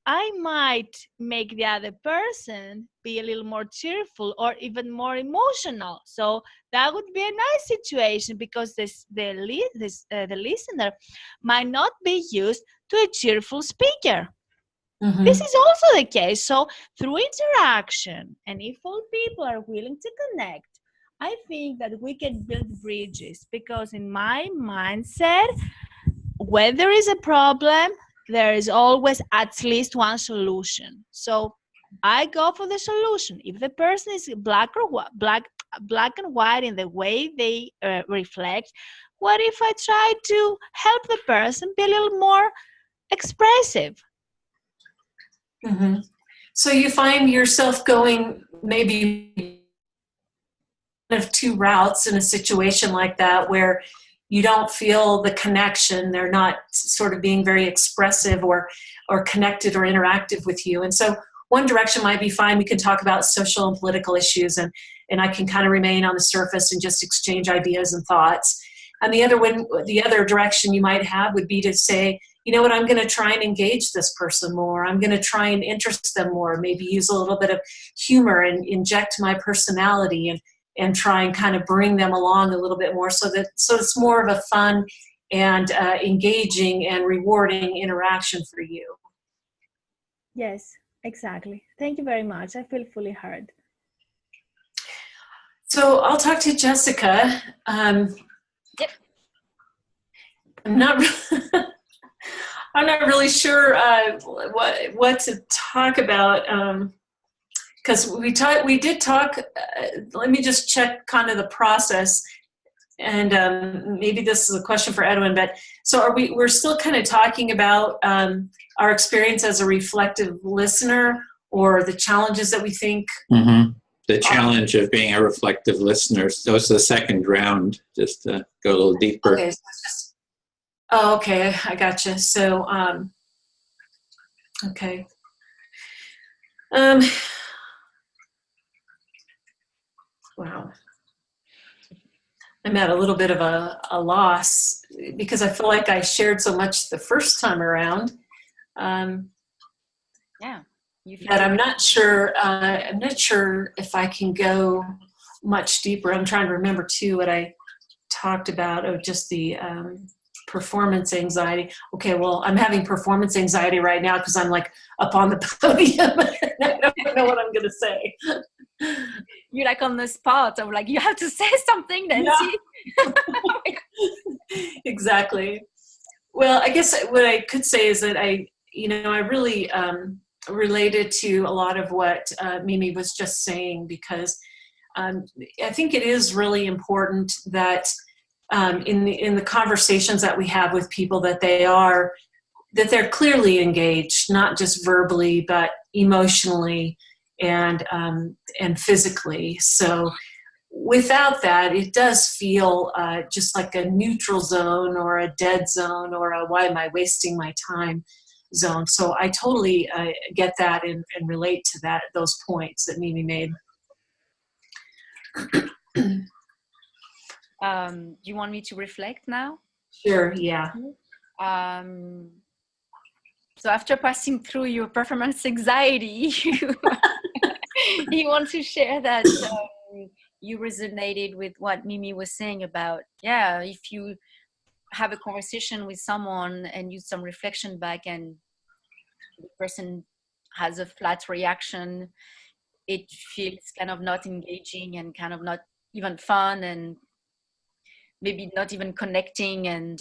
I might make the other person be a little more cheerful or even more emotional. So that would be a nice situation, because the listener might not be used to a cheerful speaker. Mm-hmm. This is also the case. So through interaction, and if all people are willing to connect, I think that we can build bridges, because in my mindset, when there is a problem, there is always at least one solution. So I go for the solution. If the person is black and white in the way they reflect, what if I try to help the person be a little more expressive?
Mm-hmm. So you find yourself going maybe of two routes in a situation like that, where you don't feel the connection, they're not sort of being very expressive or connected or interactive with you. And so one direction might be fine, we can talk about social and political issues, and I can kind of remain on the surface and just exchange ideas and thoughts. And the other direction you might have would be to say, you know what, I'm going to try and engage this person more. I'm going to try and interest them more, maybe use a little bit of humor and inject my personality and try and kind of bring them along a little bit more, so it's more of a fun and engaging and rewarding interaction for you.
Yes, exactly. Thank you very much. I feel fully heard.
So I'll talk to Jessica.
Yep.
I'm not really sure what to talk about. Because we did talk. Let me just check kind of the process, and maybe this is a question for Edwin. But so we're still kind of talking about our experience as a reflective listener, or the challenges that we think.
Mm-hmm. The challenge of being a reflective listener. So it's the second round. Just to go a little deeper.
Okay. So it's just, okay, I gotcha. So okay. Wow. I'm at a little bit of a loss, because I feel like I shared so much the first time around.
Yeah.
But I'm not sure if I can go much deeper. I'm trying to remember too what I talked about, of just the performance anxiety. Okay, well, I'm having performance anxiety right now because I'm like up on the podium and I don't know what I'm going to say.
You're like on the spot. I'm like, you have to say something, Nancy.
Yeah. Exactly. Well, I guess what I could say is that I really related to a lot of what Mimi was just saying, because I think it is really important that in the conversations that we have with people that they're clearly engaged, not just verbally, but emotionally and physically. So without that, it does feel just like a neutral zone or a dead zone or a why am I wasting my time zone. So I totally get that and relate to those points that Mimi made.
You want me to reflect now?
Sure, yeah.
So after passing through your performance anxiety, you want to share that you resonated with what Mimi was saying about, if you have a conversation with someone and use some reflection back and the person has a flat reaction, it feels kind of not engaging and kind of not even fun and maybe not even connecting, and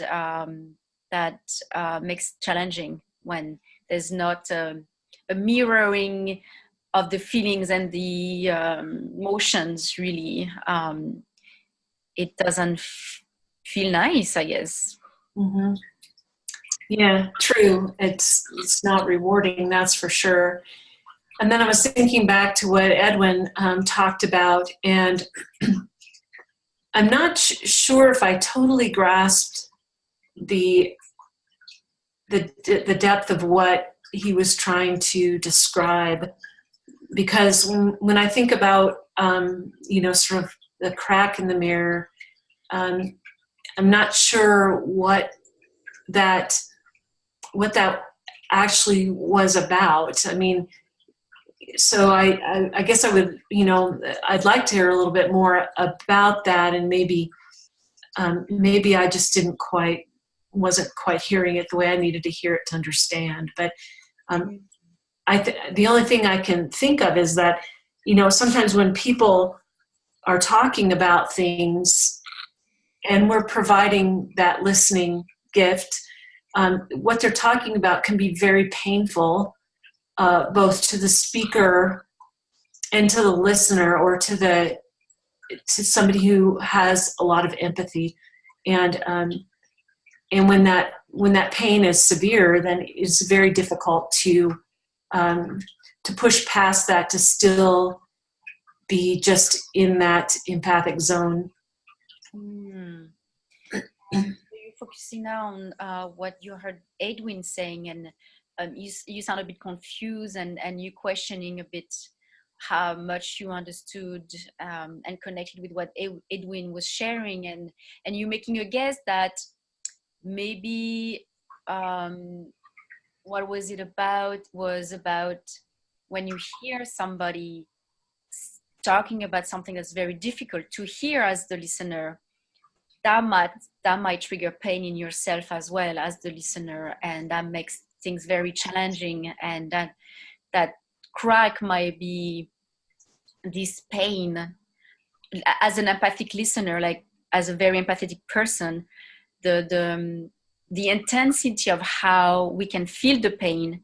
that makes challenging when there's not a mirroring of the feelings and the emotions, really. It doesn't feel nice, I guess.
Mm-hmm. Yeah, true. It's not rewarding, that's for sure. And then I was thinking back to what Edwin talked about, and I'm not sure if I totally grasped the depth of what he was trying to describe, because when I think about sort of the crack in the mirror, I'm not sure what that actually was about. I mean, so I guess I would, I'd like to hear a little bit more about that, and maybe I just wasn't quite hearing it the way I needed to hear it to understand. But the only thing I can think of is that, sometimes when people are talking about things and we're providing that listening gift, what they're talking about can be very painful, both to the speaker and to the listener, or to somebody who has a lot of empathy. And when that pain is severe, then it's very difficult to push past that, to still be just in that empathic zone.
You're focusing now on what you heard Edwin saying, and you sound a bit confused, and you questioning a bit how much you understood and connected with what Edwin was sharing, and you making a guess that maybe what was it about was about when you hear somebody talking about something that's very difficult to hear as the listener, that might trigger pain in yourself as well as the listener, and that makes things very challenging, and that crack might be this pain. As an empathic listener, like as a very empathetic person, the intensity of how we can feel the pain,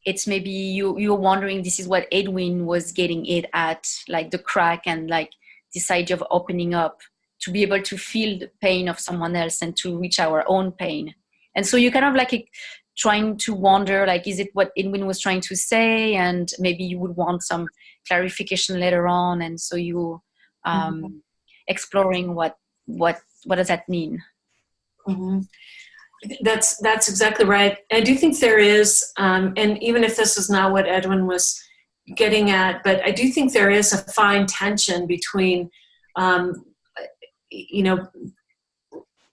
it's maybe you're wondering, this is what Edwin was getting it at, like the crack and like this idea of opening up to be able to feel the pain of someone else and to reach our own pain. And so you kind of like trying to wonder, like, is it what Edwin was trying to say? And maybe you would want some clarification later on. And so you exploring what does that mean?
Mm-hmm. That's exactly right. I do think there is, and even if this is not what Edwin was getting at, but I do think there is a fine tension between,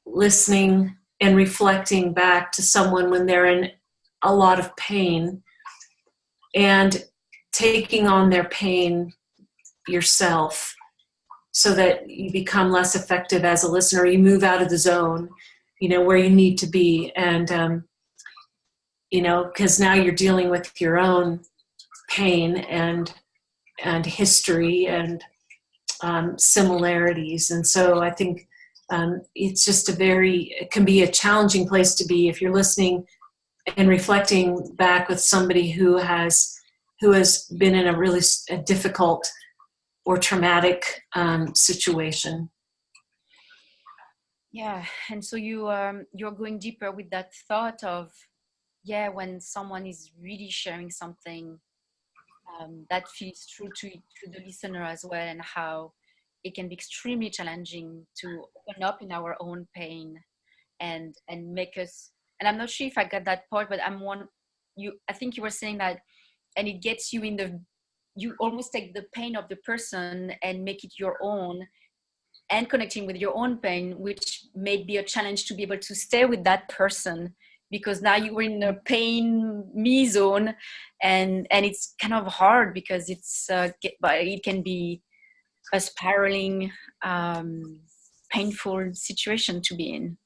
listening and reflecting back to someone when they're in a lot of pain, and taking on their pain yourself so that you become less effective as a listener. You move out of the zone where you need to be. And, because now you're dealing with your own pain and history and similarities. And so I think it's just it can be a challenging place to be if you're listening and reflecting back with somebody who has been in a really difficult or traumatic situation.
Yeah, and so you're going deeper with that thought of, when someone is really sharing something that feels true to the listener as well, and how it can be extremely challenging to open up in our own pain and make us. And I'm not sure if I got that part, but I think you were saying that, and it gets you you almost take the pain of the person and make it your own, and connecting with your own pain, which may be a challenge to be able to stay with that person, because now you were in a pain me zone, and it's kind of hard because it can be a spiraling, painful situation to be in.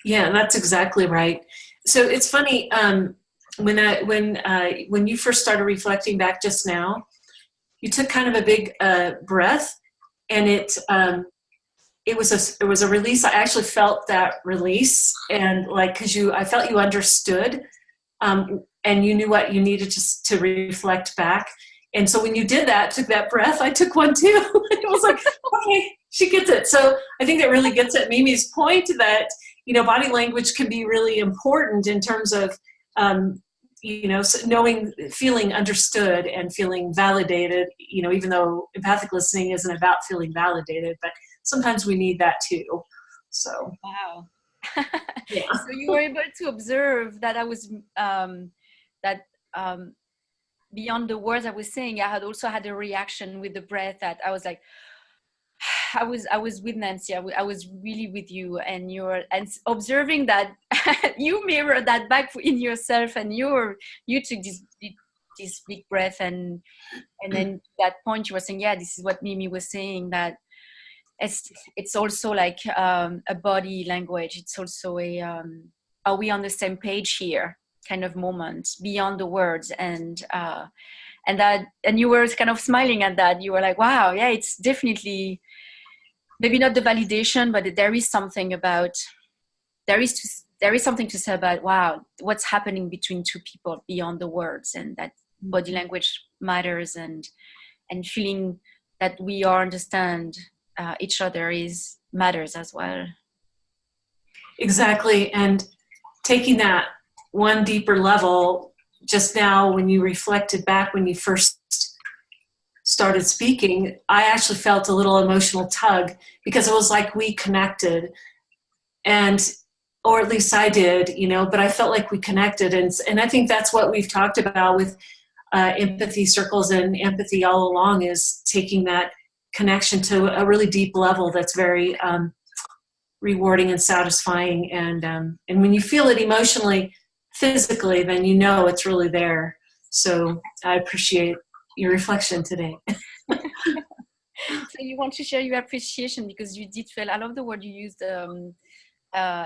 Yeah, that's exactly right. So it's funny, when you first started reflecting back just now, you took kind of a big breath, and it was a release. I actually felt that release, and I felt you understood, and you knew what you needed to reflect back. And so when you did that, took that breath, I took one too. It was like, okay, she gets it. So I think that really gets at Mimi's point that, body language can be really important in terms of, feeling understood and feeling validated, even though empathic listening isn't about feeling validated, but sometimes we need that too. So.
Wow.
Yeah.
So you were able to observe that I was, beyond the words I was saying, I had also had a reaction with the breath that I was like, I was with Nancy. I was really with you, and observing that you mirror that back in yourself, and you took this big breath, and then that point you were saying, this is what Mimi was saying, that it's also like a body language. It's also are we on the same page here kind of moment beyond the words, and you were kind of smiling at that. You were like, wow, it's definitely maybe not the validation, but there is something something to say about, wow, what's happening between two people beyond the words, and that body language matters, and feeling that we understand each other matters as well.
Exactly. And taking that one deeper level, just now when you reflected back when you first started speaking, I actually felt a little emotional tug, because it was like we connected, or at least I did, but I felt like we connected. And I think that's what we've talked about with empathy circles and empathy all along, is taking that connection to a really deep level that's very rewarding and satisfying. And when you feel it emotionally, physically, then it's really there. So I appreciate your reflection today.
So you want to share your appreciation, because you did feel, I love the word you used,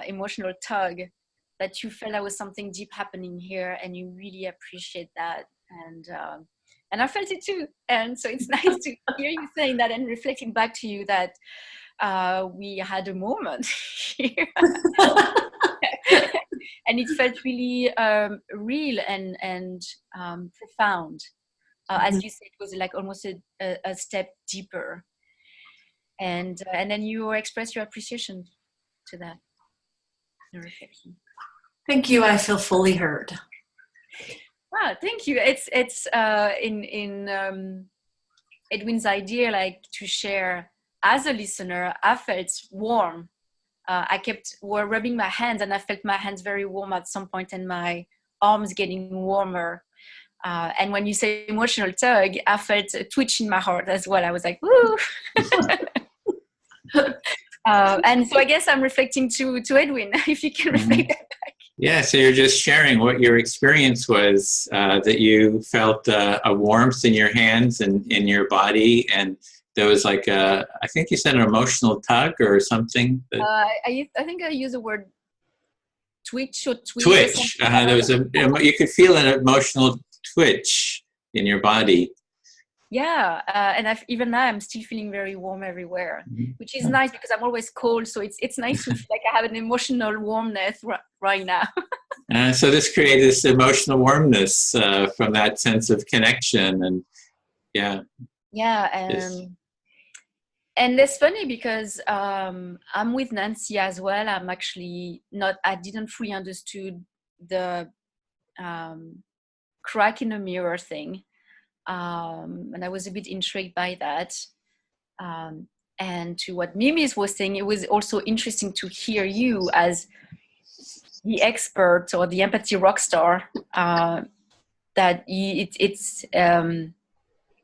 emotional tug, that you felt there was something deep happening here, and you really appreciate that. And I felt it too. And so it's nice to hear you saying that and reflecting back to you that we had a moment here. And it felt really real and profound. As you said, it was like almost a step deeper. And then you express your appreciation to that, the reflection.
Thank you. I feel fully heard.
Wow, thank you. It's in Edwin's idea, like to share as a listener. I felt warm. I kept rubbing my hands, and I felt my hands very warm at some point, and my arms getting warmer. And when you say emotional tug, I felt a twitch in my heart as well. I was like, woo! And so I guess I'm reflecting to Edwin, if you can reflect that back.
Yeah, so you're just sharing what your experience was, that you felt a warmth in your hands and in your body, and there was like a, I think you said an emotional tug or something.
I think I use the word twitch or tweet.
Twitch. There was you could feel an emotional twitch in your body.
Yeah, and even now I'm still feeling very warm everywhere, which is nice because I'm always cold. So it's nice to feel like I have an emotional warmness right now.
So this created this emotional warmness from that sense of connection, and yeah.
And it's funny because I'm with Nancy as well. I'm actually not. I didn't fully understood the crack in the mirror thing. And I was a bit intrigued by that. And to what Mimi was saying, it was also interesting to hear you as the expert or the empathy rock star. That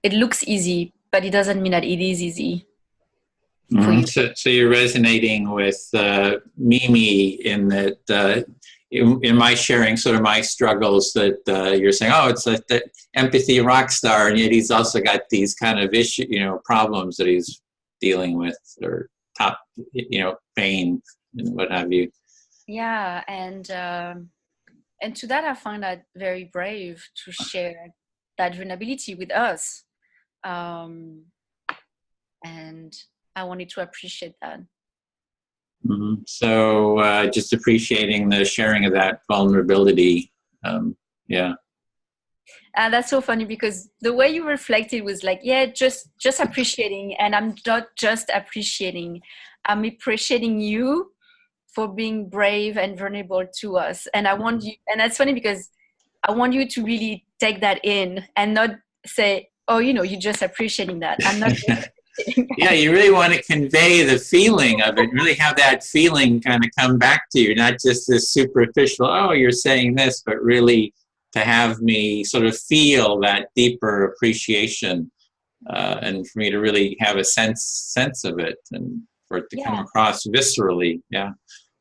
it looks easy, but it doesn't mean that it is easy.
So you're resonating with Mimi in that. In my sharing sort of my struggles, that you're saying, oh, it's like the empathy rock star, and yet he's also got these kind of problems that he's dealing with, or pain and what have you.
Yeah, and to that I find that very brave to share that vulnerability with us, and I wanted to appreciate that.
Mm-hmm. So just appreciating the sharing of that vulnerability. Yeah.
And that's so funny because the way you reflected was like, yeah, just appreciating. And I'm not just appreciating, I'm appreciating you for being brave and vulnerable to us. And I want you, and that's funny because I want you to really take that in and not say, oh, you're just appreciating that. I'm not
Yeah, you really want to convey the feeling of it, really have that feeling kind of come back to you, not just this superficial, oh, you're saying this, but really to have me sort of feel that deeper appreciation, and for me to really have a sense of it, and for it to come across viscerally.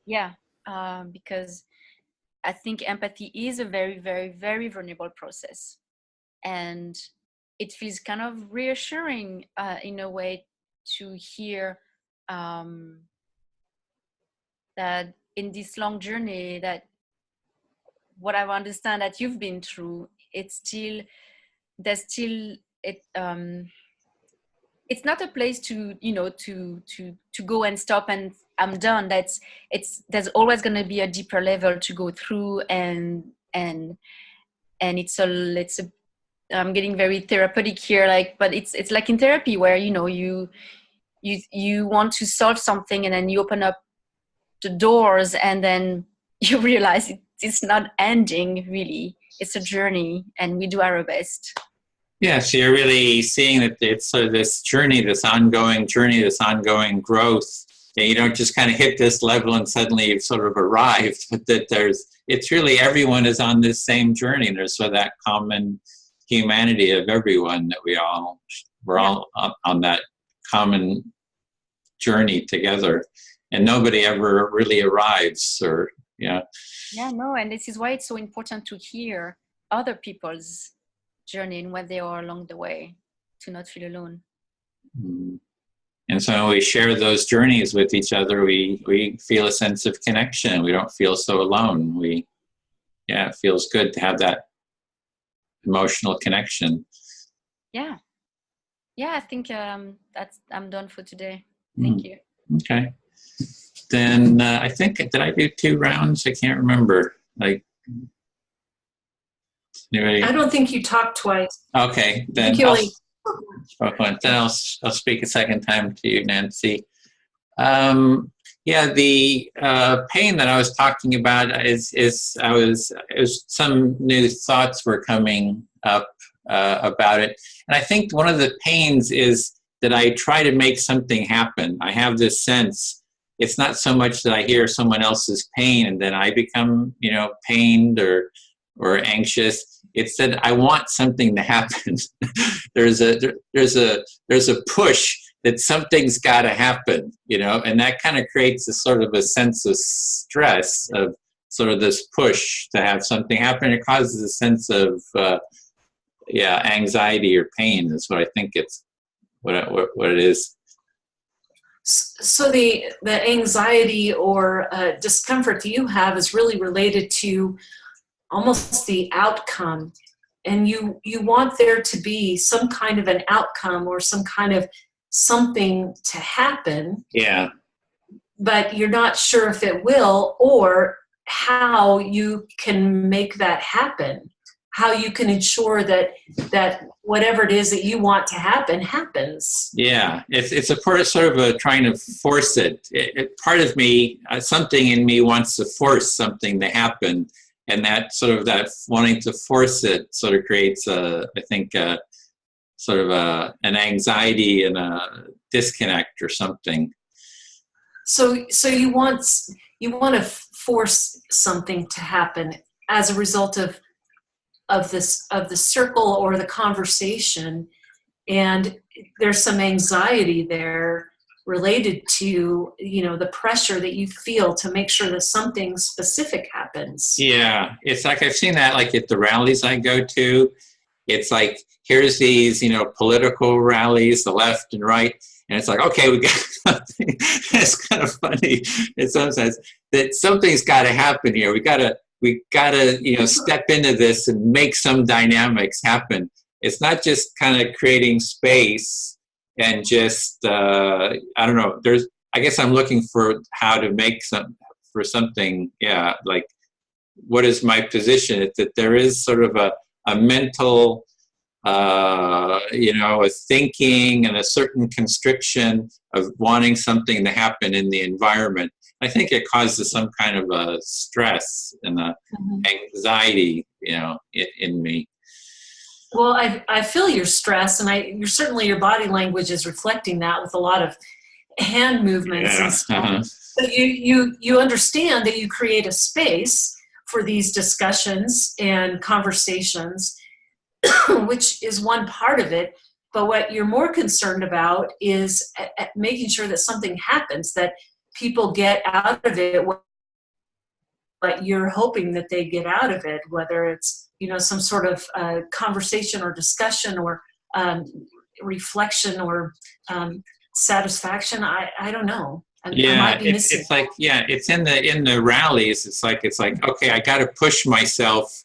Yeah,
because I think empathy is a very, very, very vulnerable process, and it feels kind of reassuring in a way to hear that in this long journey, that what I understand that you've been through, it's not a place to go and stop and I'm done. There's always going to be a deeper level to go through, and I'm getting very therapeutic here, but it's like in therapy where you want to solve something and then you open up the doors and then you realize it's not ending really. It's a journey and we do our best.
Yeah, so you're really seeing that it's sort of this journey, this ongoing growth. And you don't just kind of hit this level and suddenly you've sort of arrived, but that it's really everyone is on this same journey. And there's sort of that common humanity of everyone, that we're all on that common journey together, and nobody ever really arrives.
And this is why it's so important to hear other people's journey and where they are along the way, to not feel alone.
And so when we share those journeys with each other, we feel a sense of connection. We don't feel so alone. It feels good to have that emotional connection.
I think I'm done for today. Thank you.
Okay, then I think, did I do 2 rounds? I can't remember. Anybody?
I don't think you talked twice.
Okay, then I'll speak a second time to you, Nancy. The pain that I was talking about is some new thoughts were coming up about it. And I think one of the pains is that I try to make something happen. I have this sense, it's not so much that I hear someone else's pain and then I become, pained or anxious. It's that I want something to happen. there's a push that something's got to happen, and that kind of creates a sort of a sense of stress, of sort of this push to have something happen. It causes a sense of anxiety or pain is what I think it's what it is.
So the anxiety or discomfort that you have is really related to almost the outcome, and you want there to be some kind of an outcome or some kind of something to happen.
Yeah.
But you're not sure if it will or how you can make that happen, how you can ensure that whatever it is that you want to happen happens.
Yeah, it's a part of sort of trying to force it. Part of me, something in me wants to force something to happen, and that sort of that wanting to force it sort of creates I think sort of an anxiety and a disconnect or something.
So you want to force something to happen as a result of the circle or the conversation, and there's some anxiety there related to the pressure that you feel to make sure that something specific happens.
Yeah, it's like I've seen that like at the rallies I go to. It's like here's these political rallies, the left and right. And it's like, okay, we got something. It's kind of funny in some sense that something's got to happen here. We got to step into this and make some dynamics happen. It's not just kind of creating space and just I don't know. I guess I'm looking for how to make something. Yeah, like what is my position? It's that there is sort of a mental. A thinking and a certain constriction of wanting something to happen in the environment. I think it causes some kind of a stress and a anxiety, in me.
Well, I feel your stress, and certainly your body language is reflecting that with a lot of hand movements and stuff. So you understand that you create a space for these discussions and conversations, which is one part of it, but what you're more concerned about is making sure that something happens, that people get out of it what you're hoping that they get out of it, whether it's some sort of conversation or discussion or reflection or satisfaction. I don't know. I might be missing.
It's like it's in the rallies. It's like okay, I got to push myself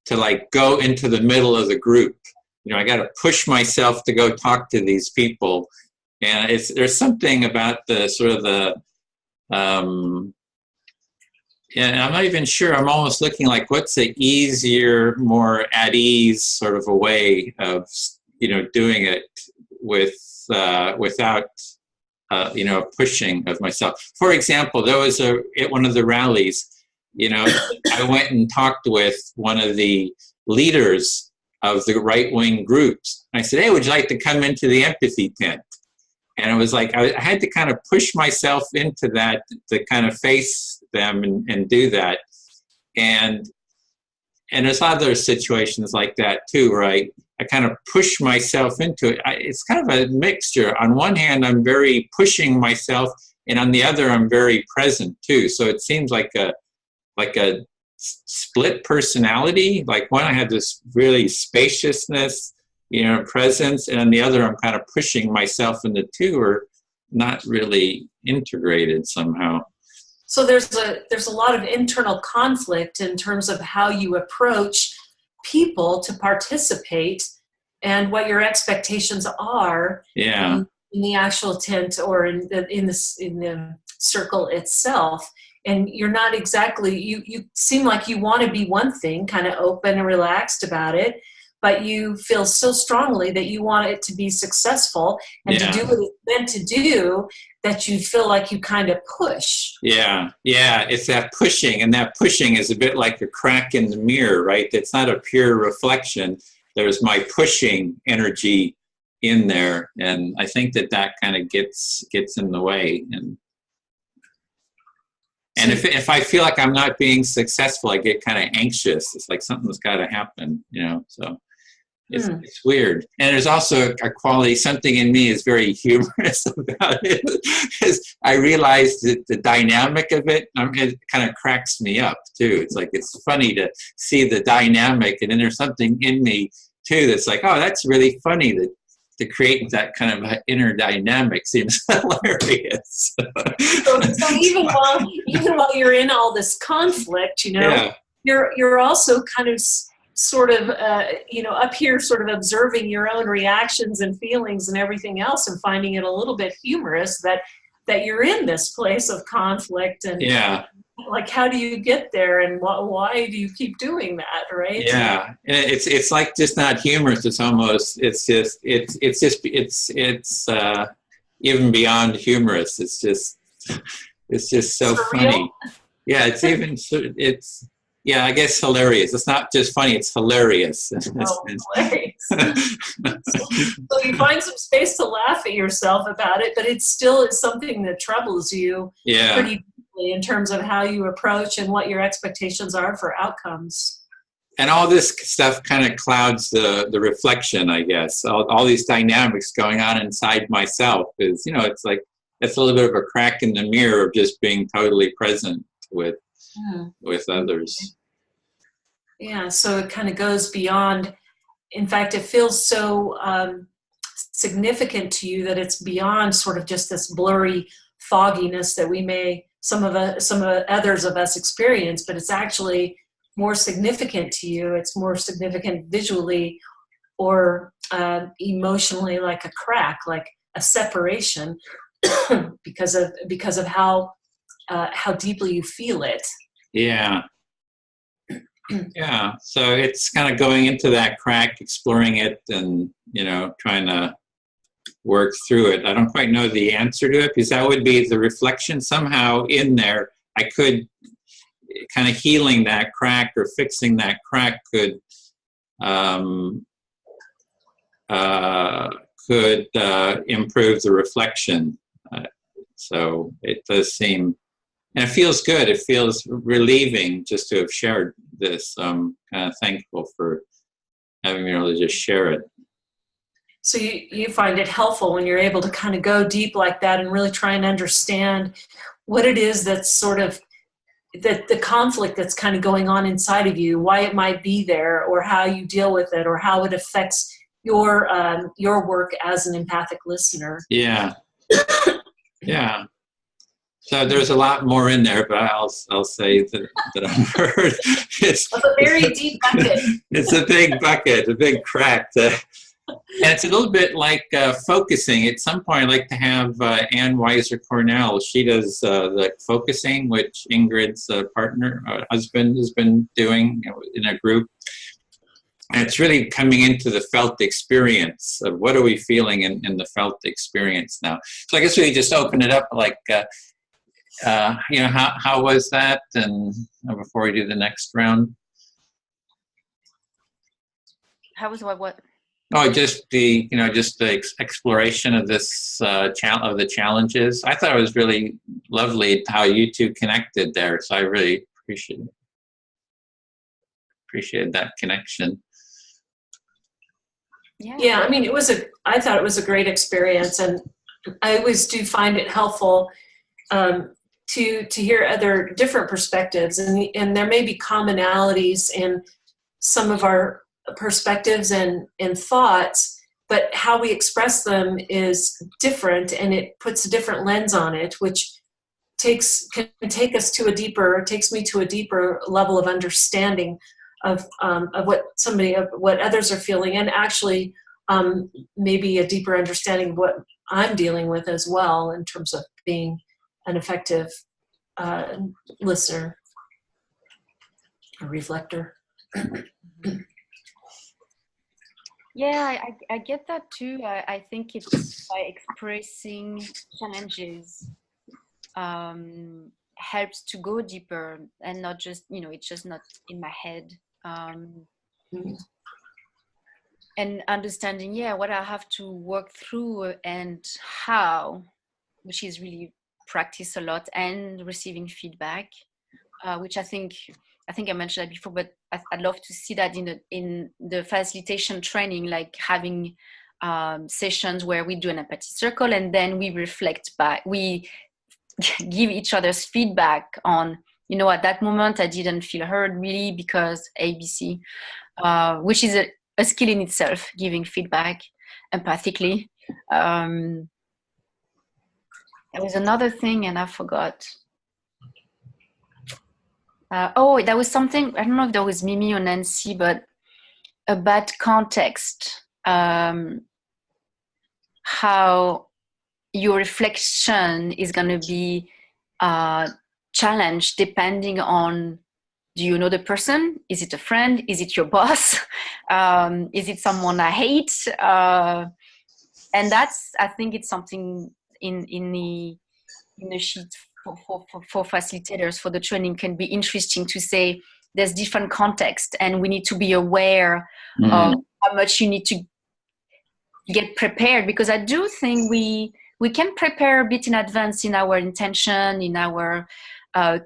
to like go into the middle of the group. I got to push myself to go talk to these people. And there's something about the sort of and I'm not even sure, I'm almost looking like what's the easier, more at ease sort of a way of, doing it without, pushing of myself. For example, there was at one of the rallies, I went and talked with one of the leaders of the right-wing groups. I said, hey, would you like to come into the empathy tent? And it was like, I had to kind of push myself into that to kind of face them and do that. And there's other situations like that too, right? I kind of push myself into it. It's kind of a mixture. On one hand, I'm very pushing myself, and on the other, I'm very present too. So it seems like a split personality. Like one, I had this really spaciousness, presence, and on the other, I'm kind of pushing myself, and the two are not really integrated somehow.
So there's a lot of internal conflict in terms of how you approach people to participate and what your expectations are in the actual tent or in the circle itself. And you're not exactly, you seem like you want to be one thing, kind of open and relaxed about it, but you feel so strongly that you want it to be successful and to do what it's meant to do that you feel like you kind of push. Yeah,
it's that pushing, and that pushing is a bit like a crack in the mirror, right? It's not a pure reflection. There's my pushing energy in there, and I think that kind of gets in the way. And if I feel like I'm not being successful, I get kind of anxious. It's like something's got to happen, so it's weird. And there's also a quality, something in me is very humorous about it, because I realize that the dynamic of it kind of cracks me up too. It's like, it's funny to see the dynamic, and then there's something in me too that's like, oh, that's really funny to to create that kind of inner dynamic seems hilarious.
So even while you're in all this conflict,
Yeah.
you're also kind of sort of up here sort of observing your own reactions and feelings and everything else, and finding it a little bit humorous that you're in this place of conflict, and
Yeah.
like, how do you get there, and why do you keep doing that, right?
Yeah, and it's like just not humorous. It's almost it's even beyond humorous. It's just so
Surreal?
funny. Yeah, I guess hilarious. It's not just funny; it's hilarious.
Hilarious. So you find some space to laugh at yourself about it, but it still is something that troubles you pretty deeply in terms of how you approach and what your expectations are for outcomes.
And all this stuff kind of clouds the reflection, I guess. All these dynamics going on inside myself is, it's like, it's a little bit of a crack in the mirror of just being totally present with others.
Yeah, so it kind of goes beyond. In fact, it feels so significant to you that it's beyond sort of just this blurry fogginess that some others of us experience, but it's actually more significant to you. It's more significant visually or emotionally, like a crack, like a separation, because of how deeply you feel it.
Yeah. Yeah. So it's kind of going into that crack, exploring it, and trying to work through it. I don't quite know the answer to it, because that would be the reflection somehow in there. I could kind of healing that crack or fixing that crack could improve the reflection. So it does seem, and it feels good. It feels relieving just to have shared this. I'm kind of thankful for having been able to just share it.
So you find it helpful when you're able to kind of go deep like that and really try and understand what it is that's sort of the conflict that's kind of going on inside of you, why it might be there, or how you deal with it, or how it affects your work as an empathic listener.
Yeah. Yeah. So there's a lot more in there, but I'll say that I've heard. It's
a very deep bucket.
It's a big bucket, a big crack. And it's a little bit like focusing. At some point, I'd like to have Ann Weiser-Cornell. She does the focusing, which Ingrid's husband has been doing in a group. And it's really coming into the felt experience of what are we feeling in the felt experience now. So I guess we just open it up like, how was that? And before we do the next round.
How was what?
Oh, just the exploration of this of the challenges. I thought it was really lovely how you two connected there. So I really appreciated that connection.
Yeah. I mean, I thought it was a great experience, and I always do find it helpful to hear other different perspectives, and there may be commonalities in some of our perspectives and thoughts, but how we express them is different, and it puts a different lens on it, which takes me to a deeper level of understanding of what others are feeling, and actually maybe a deeper understanding of what I'm dealing with as well in terms of being an effective listener, a reflector.
Yeah, I get that too. I think it's by expressing challenges helps to go deeper and not just, it's just not in my head. And understanding, what I have to work through and how, which is really practice a lot, and receiving feedback, which I think I mentioned that before, but I'd love to see that in the facilitation training, like having sessions where we do an empathy circle and then we reflect back. We give each other's feedback on, at that moment I didn't feel heard really because ABC, which is a skill in itself, giving feedback. empathically. There was another thing and I forgot. That was something, I don't know if that was Mimi or Nancy, but about context, how your reflection is going to be challenged depending on, do you know the person? Is it a friend? Is it your boss? Is it someone I hate? And that's, I think it's something in the sheet for facilitators for the training can be interesting to say there's different context and we need to be aware of how much you need to get prepared, because I do think we can prepare a bit in advance in our intention, in our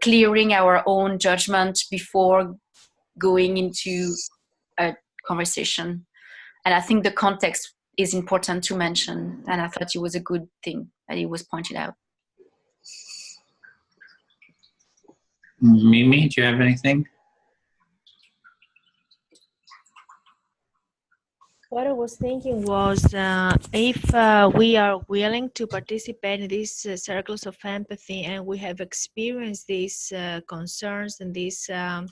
clearing our own judgment before going into a conversation. And I think the context is important to mention, and I thought it was a good thing that it was pointed out.
Mimi, do you have anything?
What I was thinking was if we are willing to participate in these circles of empathy and we have experienced these concerns and these, how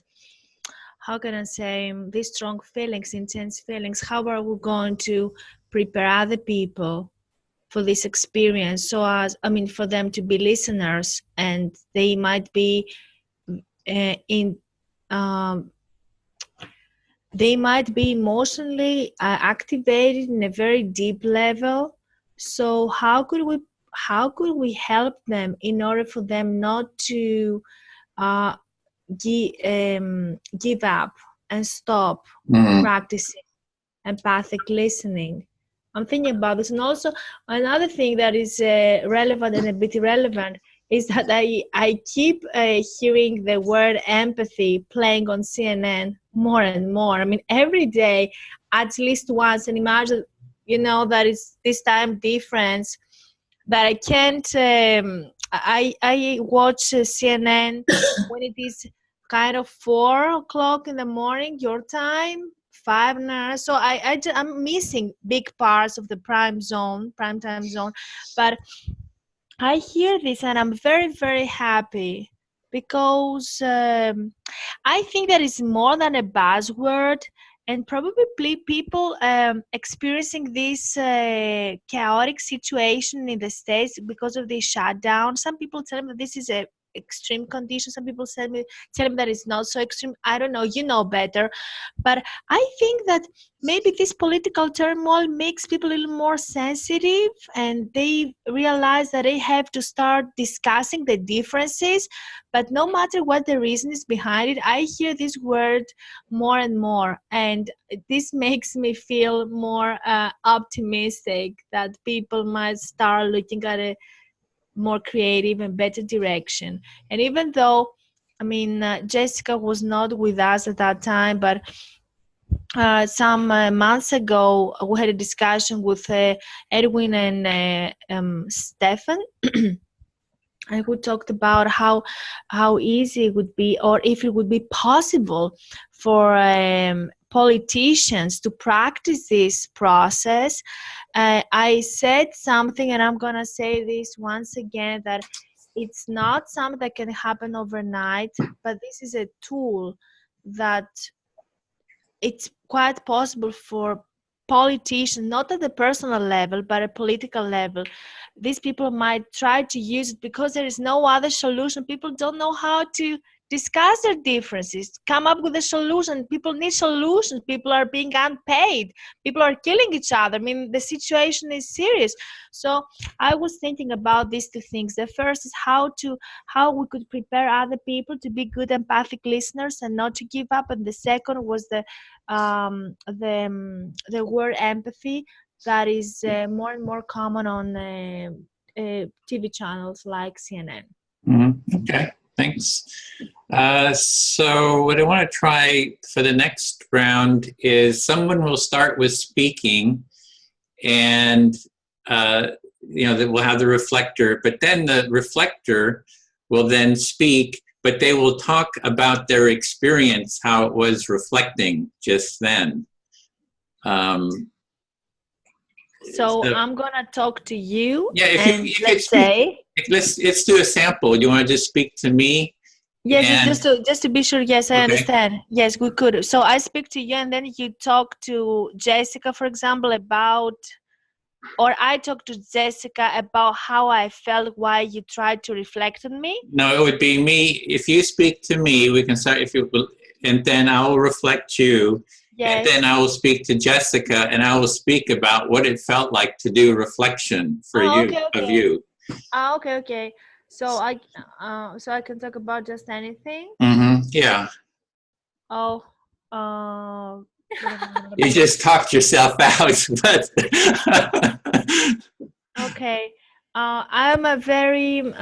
can I say, these strong feelings, intense feelings, how are we going to prepare other people for this experience? So as, I mean, for them to be listeners, and they might be they might be emotionally activated in a very deep level. So how could we help them in order for them not to give up and stop practicing empathic listening? I'm thinking about this. And also another thing that is relevant and a bit irrelevant is that I keep hearing the word empathy playing on CNN more and more. I mean, every day, at least once, and imagine, that is this time difference that I can't, I watch CNN when it is kind of 4 o'clock in the morning, your time, 5 now. So I'm missing big parts of the prime time zone, but I hear this and I'm very, very happy because I think that is more than a buzzword, and probably people experiencing this chaotic situation in the States because of the shutdown. Some people tell me that this is a extreme condition. Some people tell me that it's not so extreme. I don't know, you know better. But I think that maybe this political turmoil makes people a little more sensitive, and they realize that they have to start discussing the differences. But no matter what the reason is behind it, I hear this word more and more, and this makes me feel more optimistic that people might start looking at a more creative and better direction. And even though, I mean, Jessica was not with us at that time, but some months ago we had a discussion with Edwin and Stefan and we talked about how easy it would be, or if it would be possible for politicians to practice this process. I said something, and I'm gonna say this once again, that it's not something that can happen overnight, but this is a tool that it's quite possible for politicians, not at the personal level, but at political level. These people might try to use it because there is no other solution. People don't know how to discuss their differences, come up with a solution. People need solutions. People are being unpaid. People are killing each other. I mean, the situation is serious. So I was thinking about these two things. The first is how we could prepare other people to be good empathic listeners and not to give up. And the second was the word empathy that is more and more common on TV channels like CNN.
Okay, thanks. So what I want to try for the next round is someone will start with speaking, and we'll have the reflector, but then the reflector will then speak, but they will talk about their experience, how it was reflecting just then.
So I'm gonna talk to you.
Yeah, if
and
you could
let's
speak,
say.
let's do a sample. You want to just speak to me?
Yes,
And,
just to be sure. Yes, I
okay.
understand. Yes, we could. So I speak to you, and then you talk to Jessica, for example, about, or I talk to Jessica about how I felt while you tried to reflect on me.
No, it would be me. If you speak to me, we can start. If you, and then I will reflect you.
Yes.
And then I will speak to Jessica, and I will speak about what it felt like to do reflection for you,
okay.
of you.
Okay. So I can talk about just anything.
Yeah.
Oh.
You just talked yourself out, but.
Okay. I'm very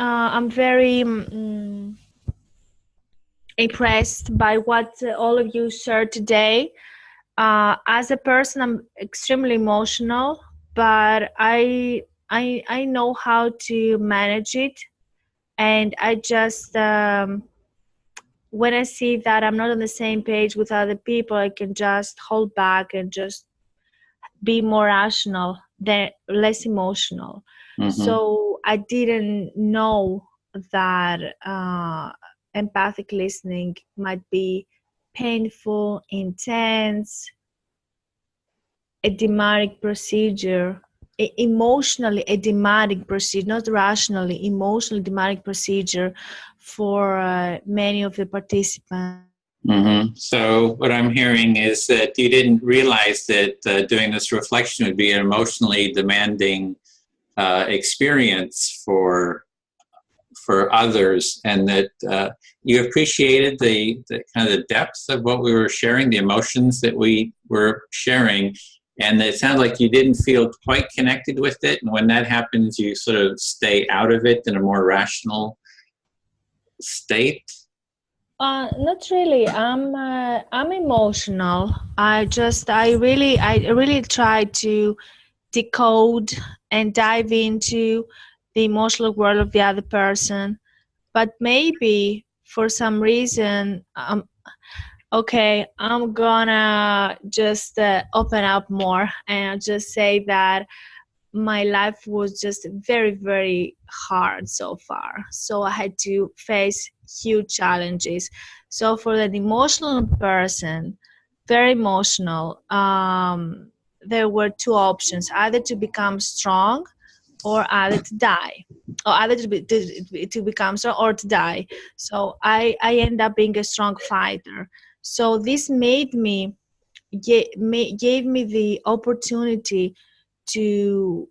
impressed by what all of you shared today. As a person, I'm extremely emotional, but I know how to manage it, and I just when I see that I'm not on the same page with other people, I can just hold back and just be more rational, than less emotional. So I didn't know that empathic listening might be painful, intense, a demanding procedure, emotionally a demanding procedure, not rationally, emotionally demanding procedure for many of the participants.
So what I'm hearing is that you didn't realize that doing this reflection would be an emotionally demanding experience for others, and that you appreciated the kind of the depth of what we were sharing, the emotions that we were sharing, and it sounded like you didn't feel quite connected with it. And when that happens, you sort of stay out of it in a more rational state.
Not really. I'm emotional. I really try to decode and dive into the emotional world of the other person. But maybe for some reason, okay, I'm gonna just open up more and just say that my life was just very, very hard so far. So I had to face huge challenges. So for an emotional person, very emotional, there were two options: either to become strong, or either to die, or either to become strong or to die. So I end up being a strong fighter. So this gave me the opportunity to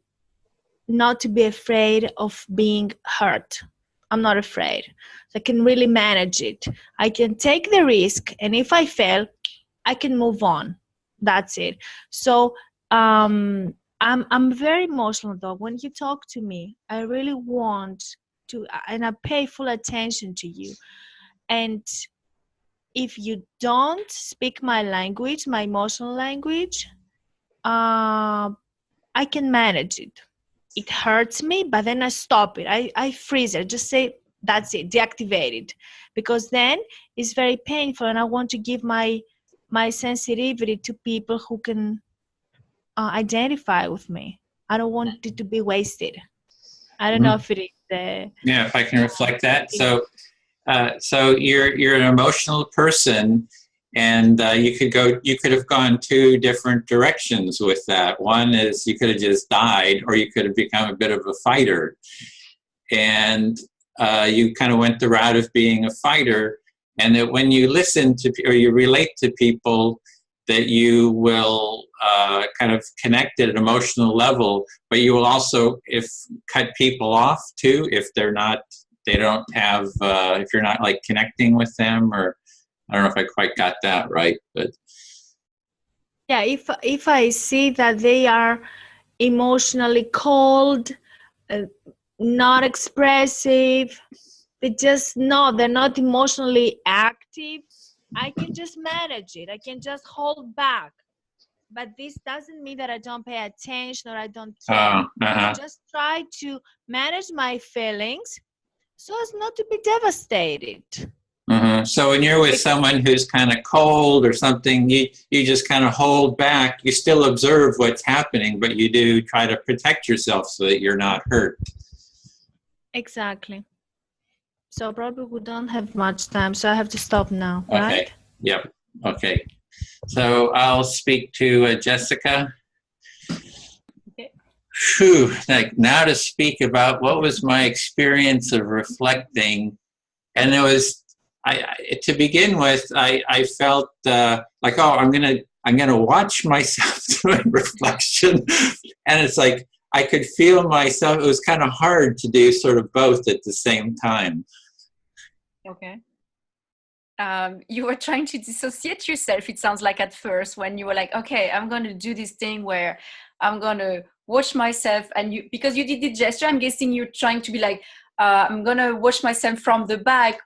not to be afraid of being hurt. I'm not afraid. I can really manage it. I can take the risk, and if I fail, I can move on. That's it. So I'm very emotional, though. When you talk to me, I really want to, and I pay full attention to you. And if you don't speak my language, my emotional language, I can manage it. It hurts me, but then I stop it. I freeze it. Just say, that's it, deactivate it. Because then it's very painful, and I want to give my sensitivity to people who can identify with me. I don't want it to be wasted. I don't know if it is.
Yeah, if I can reflect that. So you're an emotional person, and you could have gone two different directions with that. One is you could have just died, or you could have become a bit of a fighter. And you kind of went the route of being a fighter, and that when you listen to, or you relate to people, that you will kind of connect at an emotional level, but you will also cut people off too if they don't have, if you're not like connecting with them, or I don't know if I quite got that right, but.
Yeah, if I see that they are emotionally cold, not expressive, they're not emotionally active, I can just manage it. I can just hold back. But this doesn't mean that I don't pay attention or I don't care. I just try to manage my feelings so as not to be devastated.
So when you're with someone who's kind of cold or something, you just kind of hold back. You still observe what's happening, but you do try to protect yourself so that you're not hurt.
Exactly. So probably we don't have much time, so I have to stop now,
Okay.
right?
Yep. Okay. So I'll speak to Jessica.
Okay.
Whew, like now to speak about what was my experience of reflecting. And it was, to begin with, I felt like, oh, I'm gonna watch myself doing reflection, and it's like I could feel myself. It was kind of hard to do sort of both at the same time.
Okay. You were trying to dissociate yourself, it sounds like, at first, when you were like, okay, I'm going to do this thing where I'm going to watch myself. And you, because you did the gesture, I'm guessing you're trying to be like, I'm going to watch myself from the back,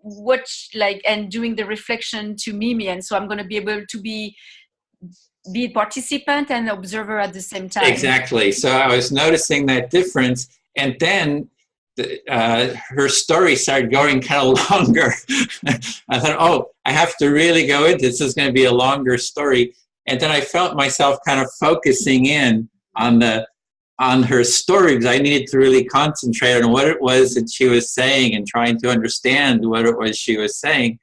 watch, like, and doing the reflection to Mimi. And so I'm going to be able to be participant and observer at the same time.
Exactly. So I was noticing that difference. And then her story started going kind of longer. I thought, oh, I have to really go into this. This is going to be a longer story. And then I felt myself kind of focusing in on her story, because I needed to really concentrate on what it was that she was saying and trying to understand what it was she was saying.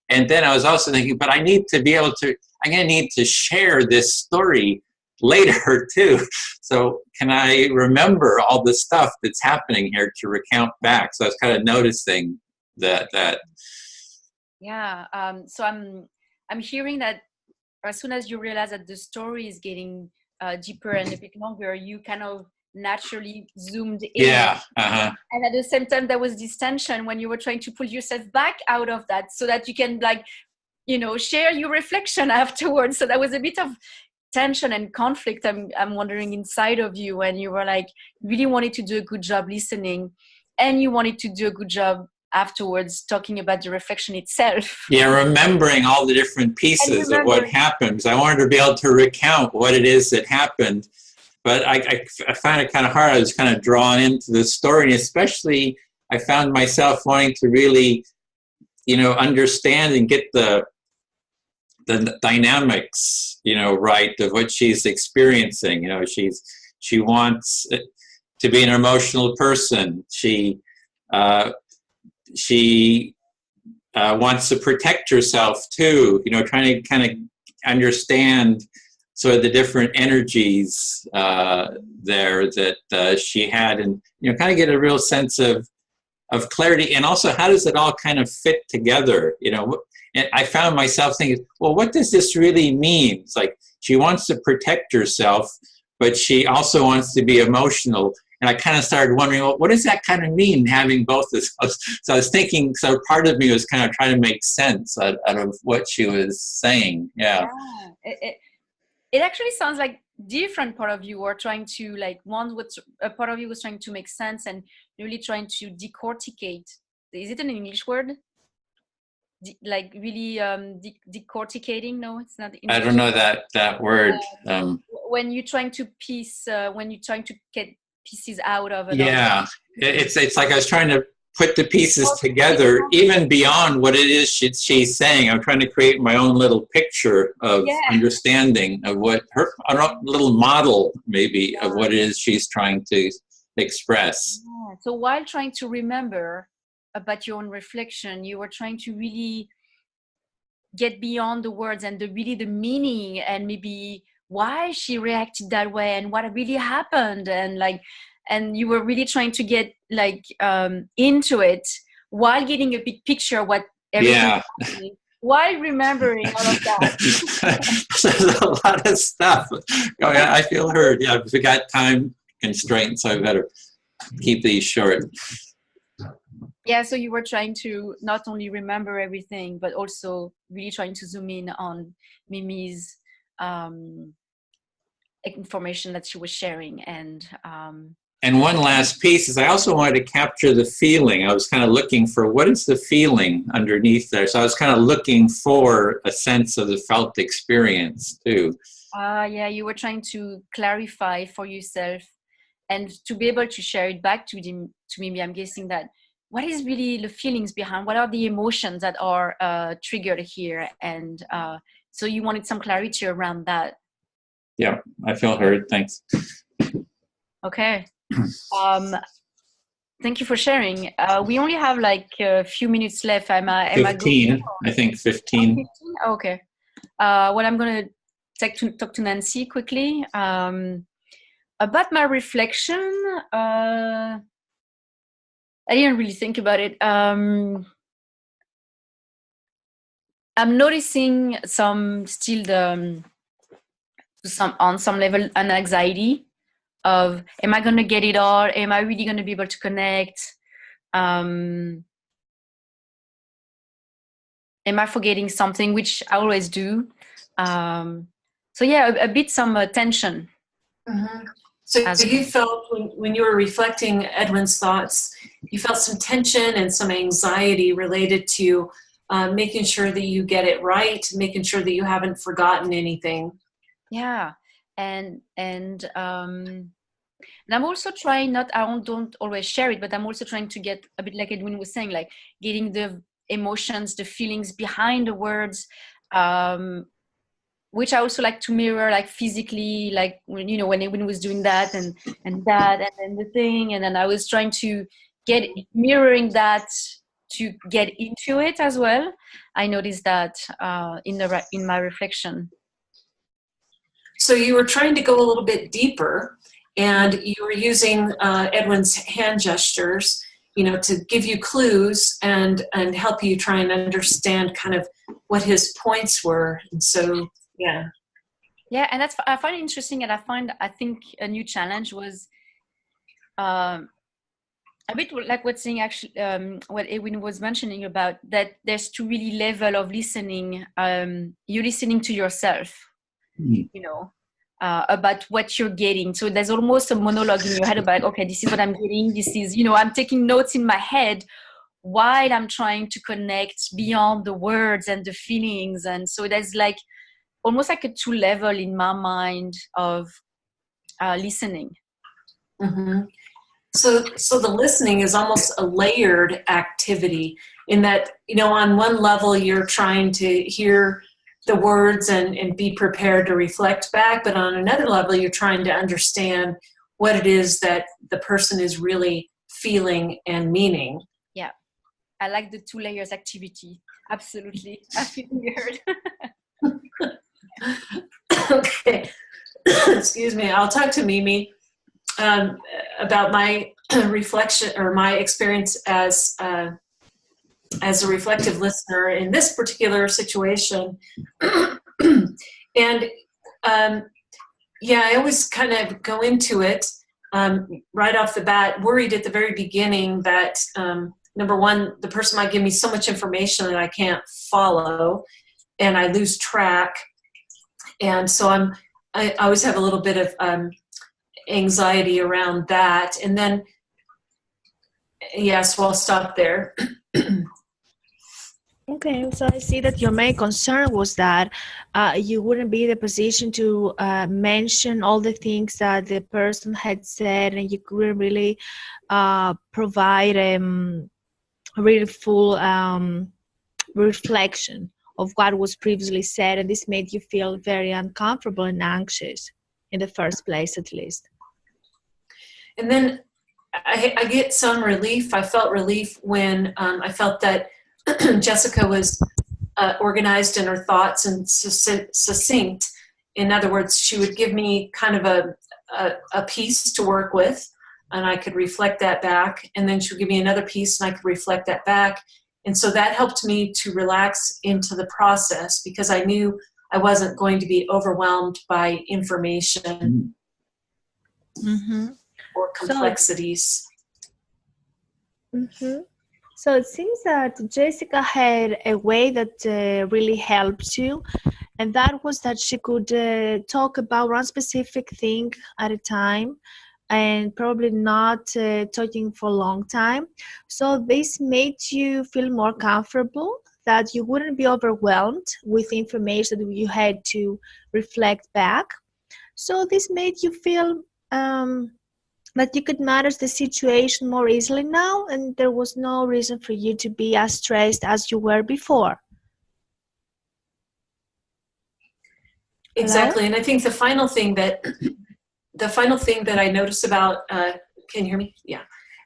And then I was also thinking, but I need to be able to, I'm going to need to share this story later too. So can I remember all the stuff that's happening here to recount back? So I was kind of noticing that.
Yeah. So I'm hearing that as soon as you realize that the story is getting deeper and a bit longer, you kind of naturally zoomed in.
Yeah.
And at the same time, there was this tension when you were trying to pull yourself back out of that so that you can, like, share your reflection afterwards. So that was a bit of tension and conflict, I'm wondering, inside of you, when you were like really wanted to do a good job listening and you wanted to do a good job afterwards talking about the reflection itself.
Yeah, remembering all the different pieces of what happened, because I wanted to be able to recount what it is that happened. But I found it kind of hard. I was kind of drawn into the story, and especially I found myself wanting to really, understand and get the dynamics, right, of what she's experiencing. She wants to be an emotional person. She wants to protect herself too. Trying to kind of understand sort of the different energies there that she had, and kind of get a real sense of clarity, and also how does it all kind of fit together. And I found myself thinking, well, what does this really mean? It's like she wants to protect herself, but she also wants to be emotional. And I kind of started wondering, well, what does that kind of mean, having both of those? So I was thinking, so part of me was kind of trying to make sense out of what she was saying. Yeah.
It actually sounds like different part of you were trying to, like, a part of you was trying to make sense and really trying to decorticate. Is it an English word? Decorticating? No, it's not.
I don't know that word.
When you're trying to get pieces out of it.
Yeah, it's like I was trying to put the pieces together, even beyond what it is she's saying. I'm trying to create my own little picture of understanding of what a little model maybe of what it is she's trying to express.
Yeah. So while trying to remember about your own reflection, you were trying to really get beyond the words and the meaning, and maybe why she reacted that way and what really happened, and you were really trying to get into it while getting a big picture of what everything happened, while remembering all of that.
There's a lot of stuff. Oh, yeah, I feel heard. Yeah, we got time constraints, so I better keep these short.
Yeah, so you were trying to not only remember everything, but also really trying to zoom in on Mimi's information that she was sharing. And
one last piece is I also wanted to capture the feeling. I was kind of looking for what is the feeling underneath there. So I was kind of looking for a sense of the felt experience too.
Yeah, you were trying to clarify for yourself and to be able to share it back to Mimi. I'm guessing that what is really the feelings behind, what are the emotions that are triggered here? And so you wanted some clarity around that.
Yeah, I feel heard. Thanks.
Okay. Thank you for sharing. We only have like a few minutes left. Am I
15, I think 15.
15? Okay. Well, I'm going to talk to Nancy quickly. About my reflection, I didn't really think about it. I'm noticing on some level an anxiety of, am I going to get it all? Am I really going to be able to connect? Am I forgetting something, which I always do? So yeah, a bit some tension.
Mm-hmm. So you felt when you were reflecting Edwin's thoughts, you felt some tension and some anxiety related to making sure that you get it right, making sure that you haven't forgotten anything.
Yeah, and I'm also trying I don't always share it, but I'm also trying to get a bit like Edwin was saying, like getting the emotions, the feelings behind the words, which I also like to mirror, like physically, like when Edwin was doing that and that, and then the thing, and then I was trying to get mirroring that to get into it as well. I noticed that in my reflection.
So you were trying to go a little bit deeper, and you were using Edwin's hand gestures, to give you clues and help you try and understand kind of what his points were. And so, yeah.
Yeah, and I find it interesting, and I think a new challenge was a bit like what Edwin was mentioning about that. There's two really level of listening. You're listening to yourself, about what you're getting. So there's almost a monologue in your head about, okay, this is what I'm getting. This is, I'm taking notes in my head while I'm trying to connect beyond the words and the feelings. And so there's like almost like a two level in my mind of listening.
Mm-hmm. So the listening is almost a layered activity in that, on one level you're trying to hear the words and be prepared to reflect back, but on another level you're trying to understand what it is that the person is really feeling and meaning.
Yeah, I like the two layers activity. Absolutely. I feel weird.
Okay. Excuse me. I'll talk to Mimi about my reflection or my experience as a reflective listener in this particular situation. And I always kind of go into it right off the bat, worried at the very beginning that number one, the person might give me so much information that I can't follow and I lose track. And so I always have a little bit of anxiety around that. And then, so I'll stop there.
Okay, so I see that your main concern was that you wouldn't be in the position to mention all the things that the person had said, and you couldn't really provide a really full reflection of what was previously said, and this made you feel very uncomfortable and anxious in the first place, at least.
And then I get some relief. I felt relief when I felt that Jessica was organized in her thoughts and succinct. In other words, she would give me kind of a piece to work with, and I could reflect that back. And then she would give me another piece, and I could reflect that back. And so that helped me to relax into the process because I knew I wasn't going to be overwhelmed by information or complexities.
So it seems that Jessica had a way that really helped you, and that was that she could talk about one specific thing at a time and probably not talking for a long time. So this made you feel more comfortable, that you wouldn't be overwhelmed with information that you had to reflect back. So this made you feel that you could manage the situation more easily now, and there was no reason for you to be as stressed as you were before.
Exactly. And I think the final thing that I notice about, can you hear me? Yeah.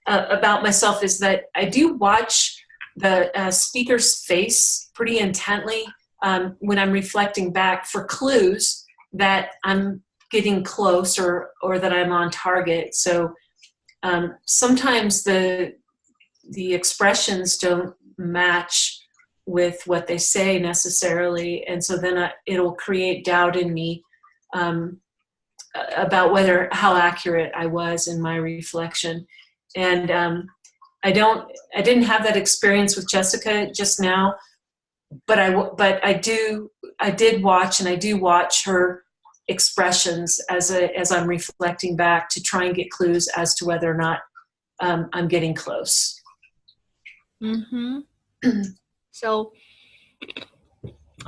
About myself is that I do watch the speaker's face pretty intently when I'm reflecting back for clues that I'm getting close or that I'm on target. So sometimes the expressions don't match with what they say necessarily, and so then it'll create doubt in me about how accurate I was in my reflection. And I didn't have that experience with Jessica just now, but I did watch, and I do watch her expressions as I'm reflecting back to try and get clues as to whether or not I'm getting close.
Mm-hmm. So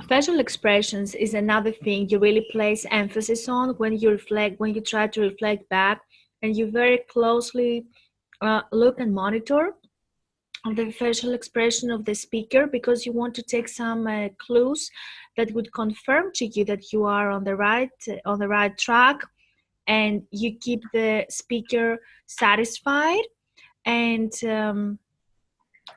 facial expressions is another thing you really place emphasis on when you try to reflect back, and you very closely look and monitor the facial expression of the speaker, because you want to take some clues that would confirm to you that you are on the right track, and you keep the speaker satisfied. And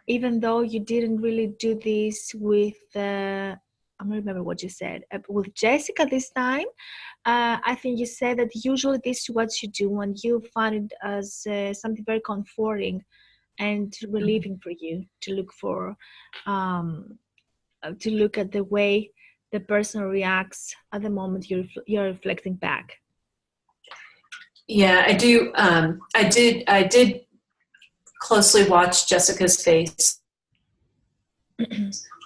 even though you didn't really do this with I don't remember what you said with Jessica this time, I think you said that usually this is what you do when you find it as something very comforting and relieving for you to look at the way the person reacts at the moment you're reflecting back.
Yeah, I do. I did closely watch Jessica's face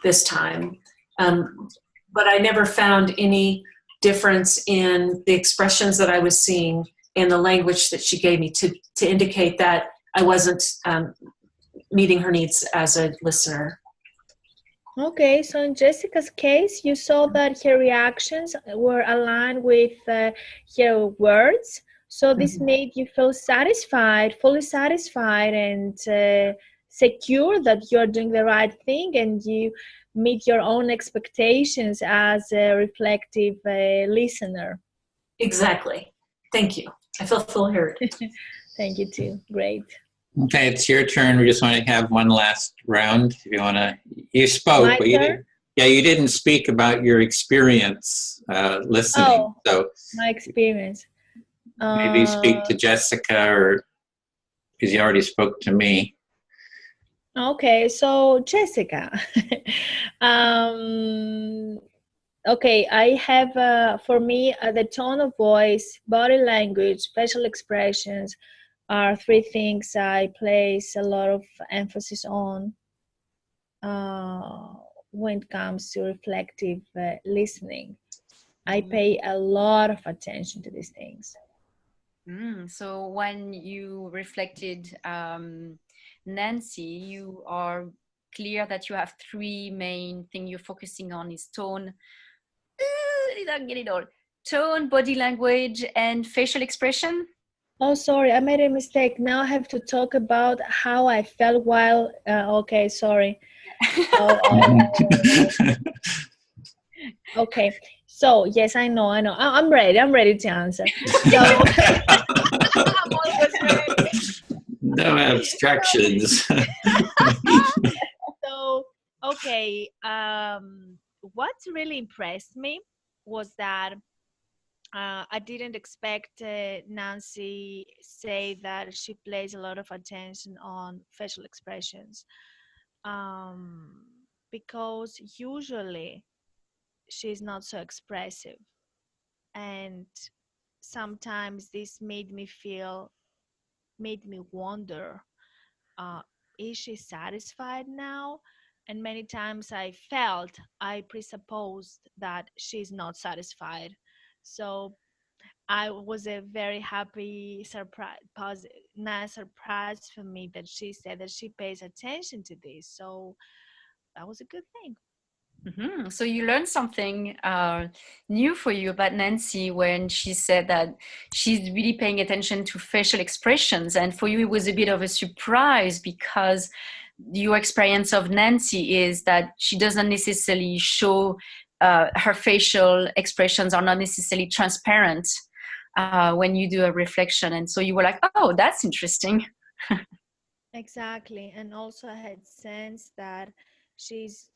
this time, but I never found any difference in the expressions that I was seeing and the language that she gave me to indicate that I wasn't meeting her needs as a listener.
Okay, so in Jessica's case, you saw that her reactions were aligned with her words. So this made you feel fully satisfied, and secure that you're doing the right thing, and you meet your own expectations as a reflective listener.
Exactly. Thank you. I feel heard.
Thank you too. Great.
Okay, it's your turn. We just want to have one last round. If you want to, you spoke,
My
but you
turn?
you didn't speak about your experience listening.
Oh,
so
my experience.
Maybe speak to Jessica, or because you already spoke to me.
Okay, so Jessica. Okay, I have, for me, the tone of voice, body language, facial expressions are three things I place a lot of emphasis on when it comes to reflective listening. I pay a lot of attention to these things.
So when you reflected Nancy, you are clear that you have three main things you're focusing on: is tone, I don't get it all. Tone, body language, and facial expression.
Oh, sorry, I made a mistake. Now I have to talk about how I felt while, okay, sorry. Okay, so yes, I know. I'm ready to answer. So
I'm always ready.
No abstractions.
So, okay, what really impressed me was that I didn't expect Nancy say that she plays a lot of attention on facial expressions, because usually she's not so expressive, and sometimes this made me wonder, is she satisfied now? And many times I presupposed that she's not satisfied. So I was a very happy nice surprise for me that she said that she pays attention to this. So that was a good thing.
Mm-hmm. So you learned something new for you about Nancy when she said that she's really paying attention to facial expressions. And for you, it was a bit of a surprise because your experience of Nancy is that she doesn't necessarily show her facial expressions are not necessarily transparent when you do a reflection. And so you were like, oh, that's interesting.
Exactly. And also I had sense that she's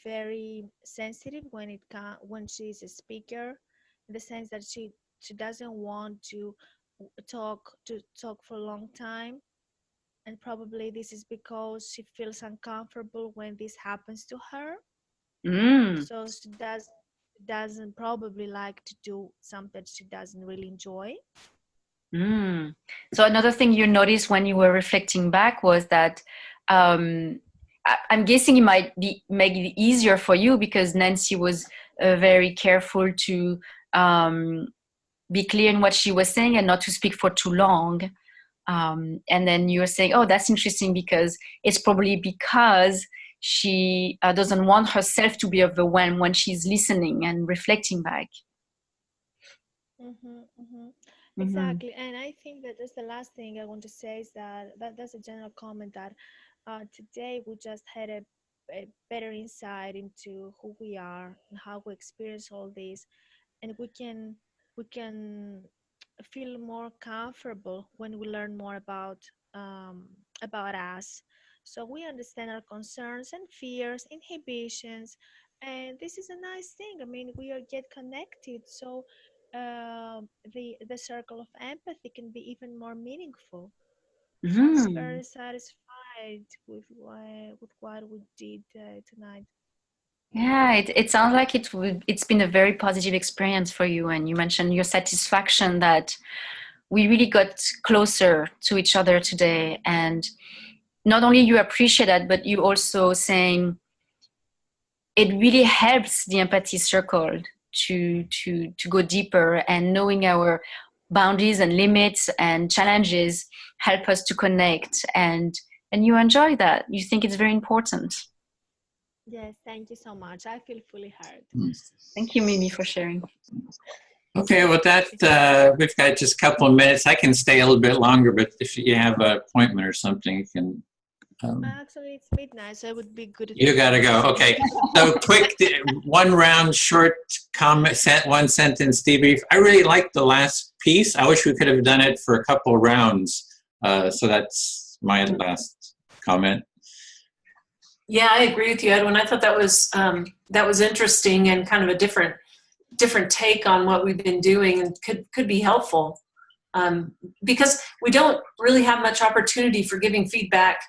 very sensitive when she's a speaker, in the sense that she doesn't want to talk for a long time. And probably this is because she feels uncomfortable when this happens to her.
Mm.
So she doesn't probably like to do something she doesn't really enjoy.
Mm. So another thing you noticed when you were reflecting back was that I'm guessing it might make it easier for you because Nancy was very careful to be clear in what she was saying and not to speak for too long. And then you were saying, oh, that's interesting because it's probably because she doesn't want herself to be overwhelmed when she's listening and reflecting back.
Mm-hmm, mm-hmm.
Mm-hmm.
Exactly. And I think that that's the last thing I want to say is that's a general comment that today we just had a better insight into who we are and how we experience all this, and we can feel more comfortable when we learn more about us, so we understand our concerns and fears, inhibitions, and this is a nice thing. I mean, we are get connected, so the circle of empathy can be even more meaningful. So I'm very satisfied with what we did tonight.
Yeah, it sounds like it's been a very positive experience for you. And you mentioned your satisfaction that we really got closer to each other today. And not only you appreciate that, but you also saying it really helps the empathy circle to go deeper, and knowing our boundaries and limits and challenges help us to connect, and you enjoy that. You think it's very important.
Yes, thank you so much. I feel fully heard.
Thank you, Mimi, for sharing.
Okay, with that, we've got just a couple of minutes. I can stay a little bit longer, but if you have an appointment or something, you can.
Actually, it's midnight, so it would be good.
You got to go. Okay. So quick, one round, short comment, one sentence debrief. I really liked the last piece. I wish we could have done it for a couple of rounds. So that's my last comment.
Yeah, I agree with you, Edwin. I thought that was interesting and kind of a different take on what we've been doing, and could be helpful because we don't really have much opportunity for giving feedback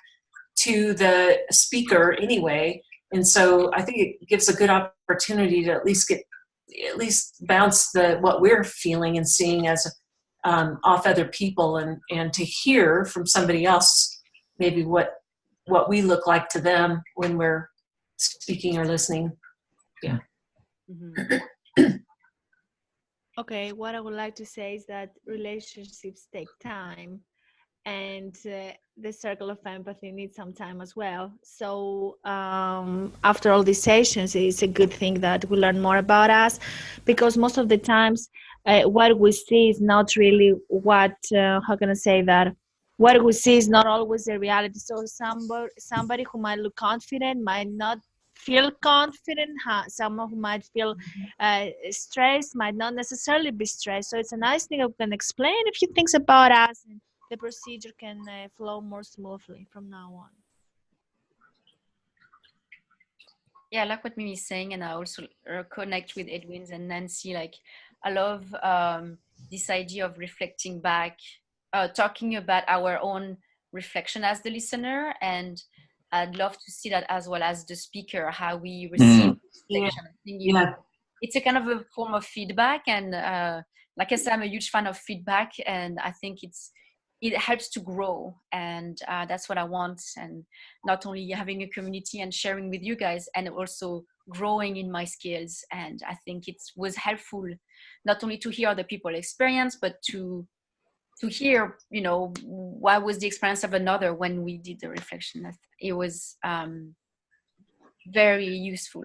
to the speaker anyway, and so I think it gives a good opportunity to at least bounce what we're feeling and seeing as off other people, and to hear from somebody else maybe what we look like to them when we're speaking or listening. Yeah.
Mm-hmm. Okay, what I would like to say is that relationships take time, and the circle of empathy needs some time as well. So after all these sessions, it's a good thing that we learn more about us, because most of the times what we see is not really what, how can I say that? What we see is not always the reality. So somebody who might look confident might not feel confident. Someone who might feel stressed might not necessarily be stressed. So it's a nice thing we can explain a few things about us, and the procedure can flow more smoothly from now on.
Yeah, I like what Mimi is saying, and I also connect with Edwin's and Nancy. Like, I love this idea of reflecting back, talking about our own reflection as the listener, and I'd love to see that as well as the speaker, how we receive reflection. I think it's a kind of a form of feedback, and like I said, I'm a huge fan of feedback, and I think it helps to grow, and that's what I want. And not only having a community and sharing with you guys, and also growing in my skills. And I think it was helpful not only to hear other people's experience, but to hear, what was the experience of another when we did the reflection. It was very useful.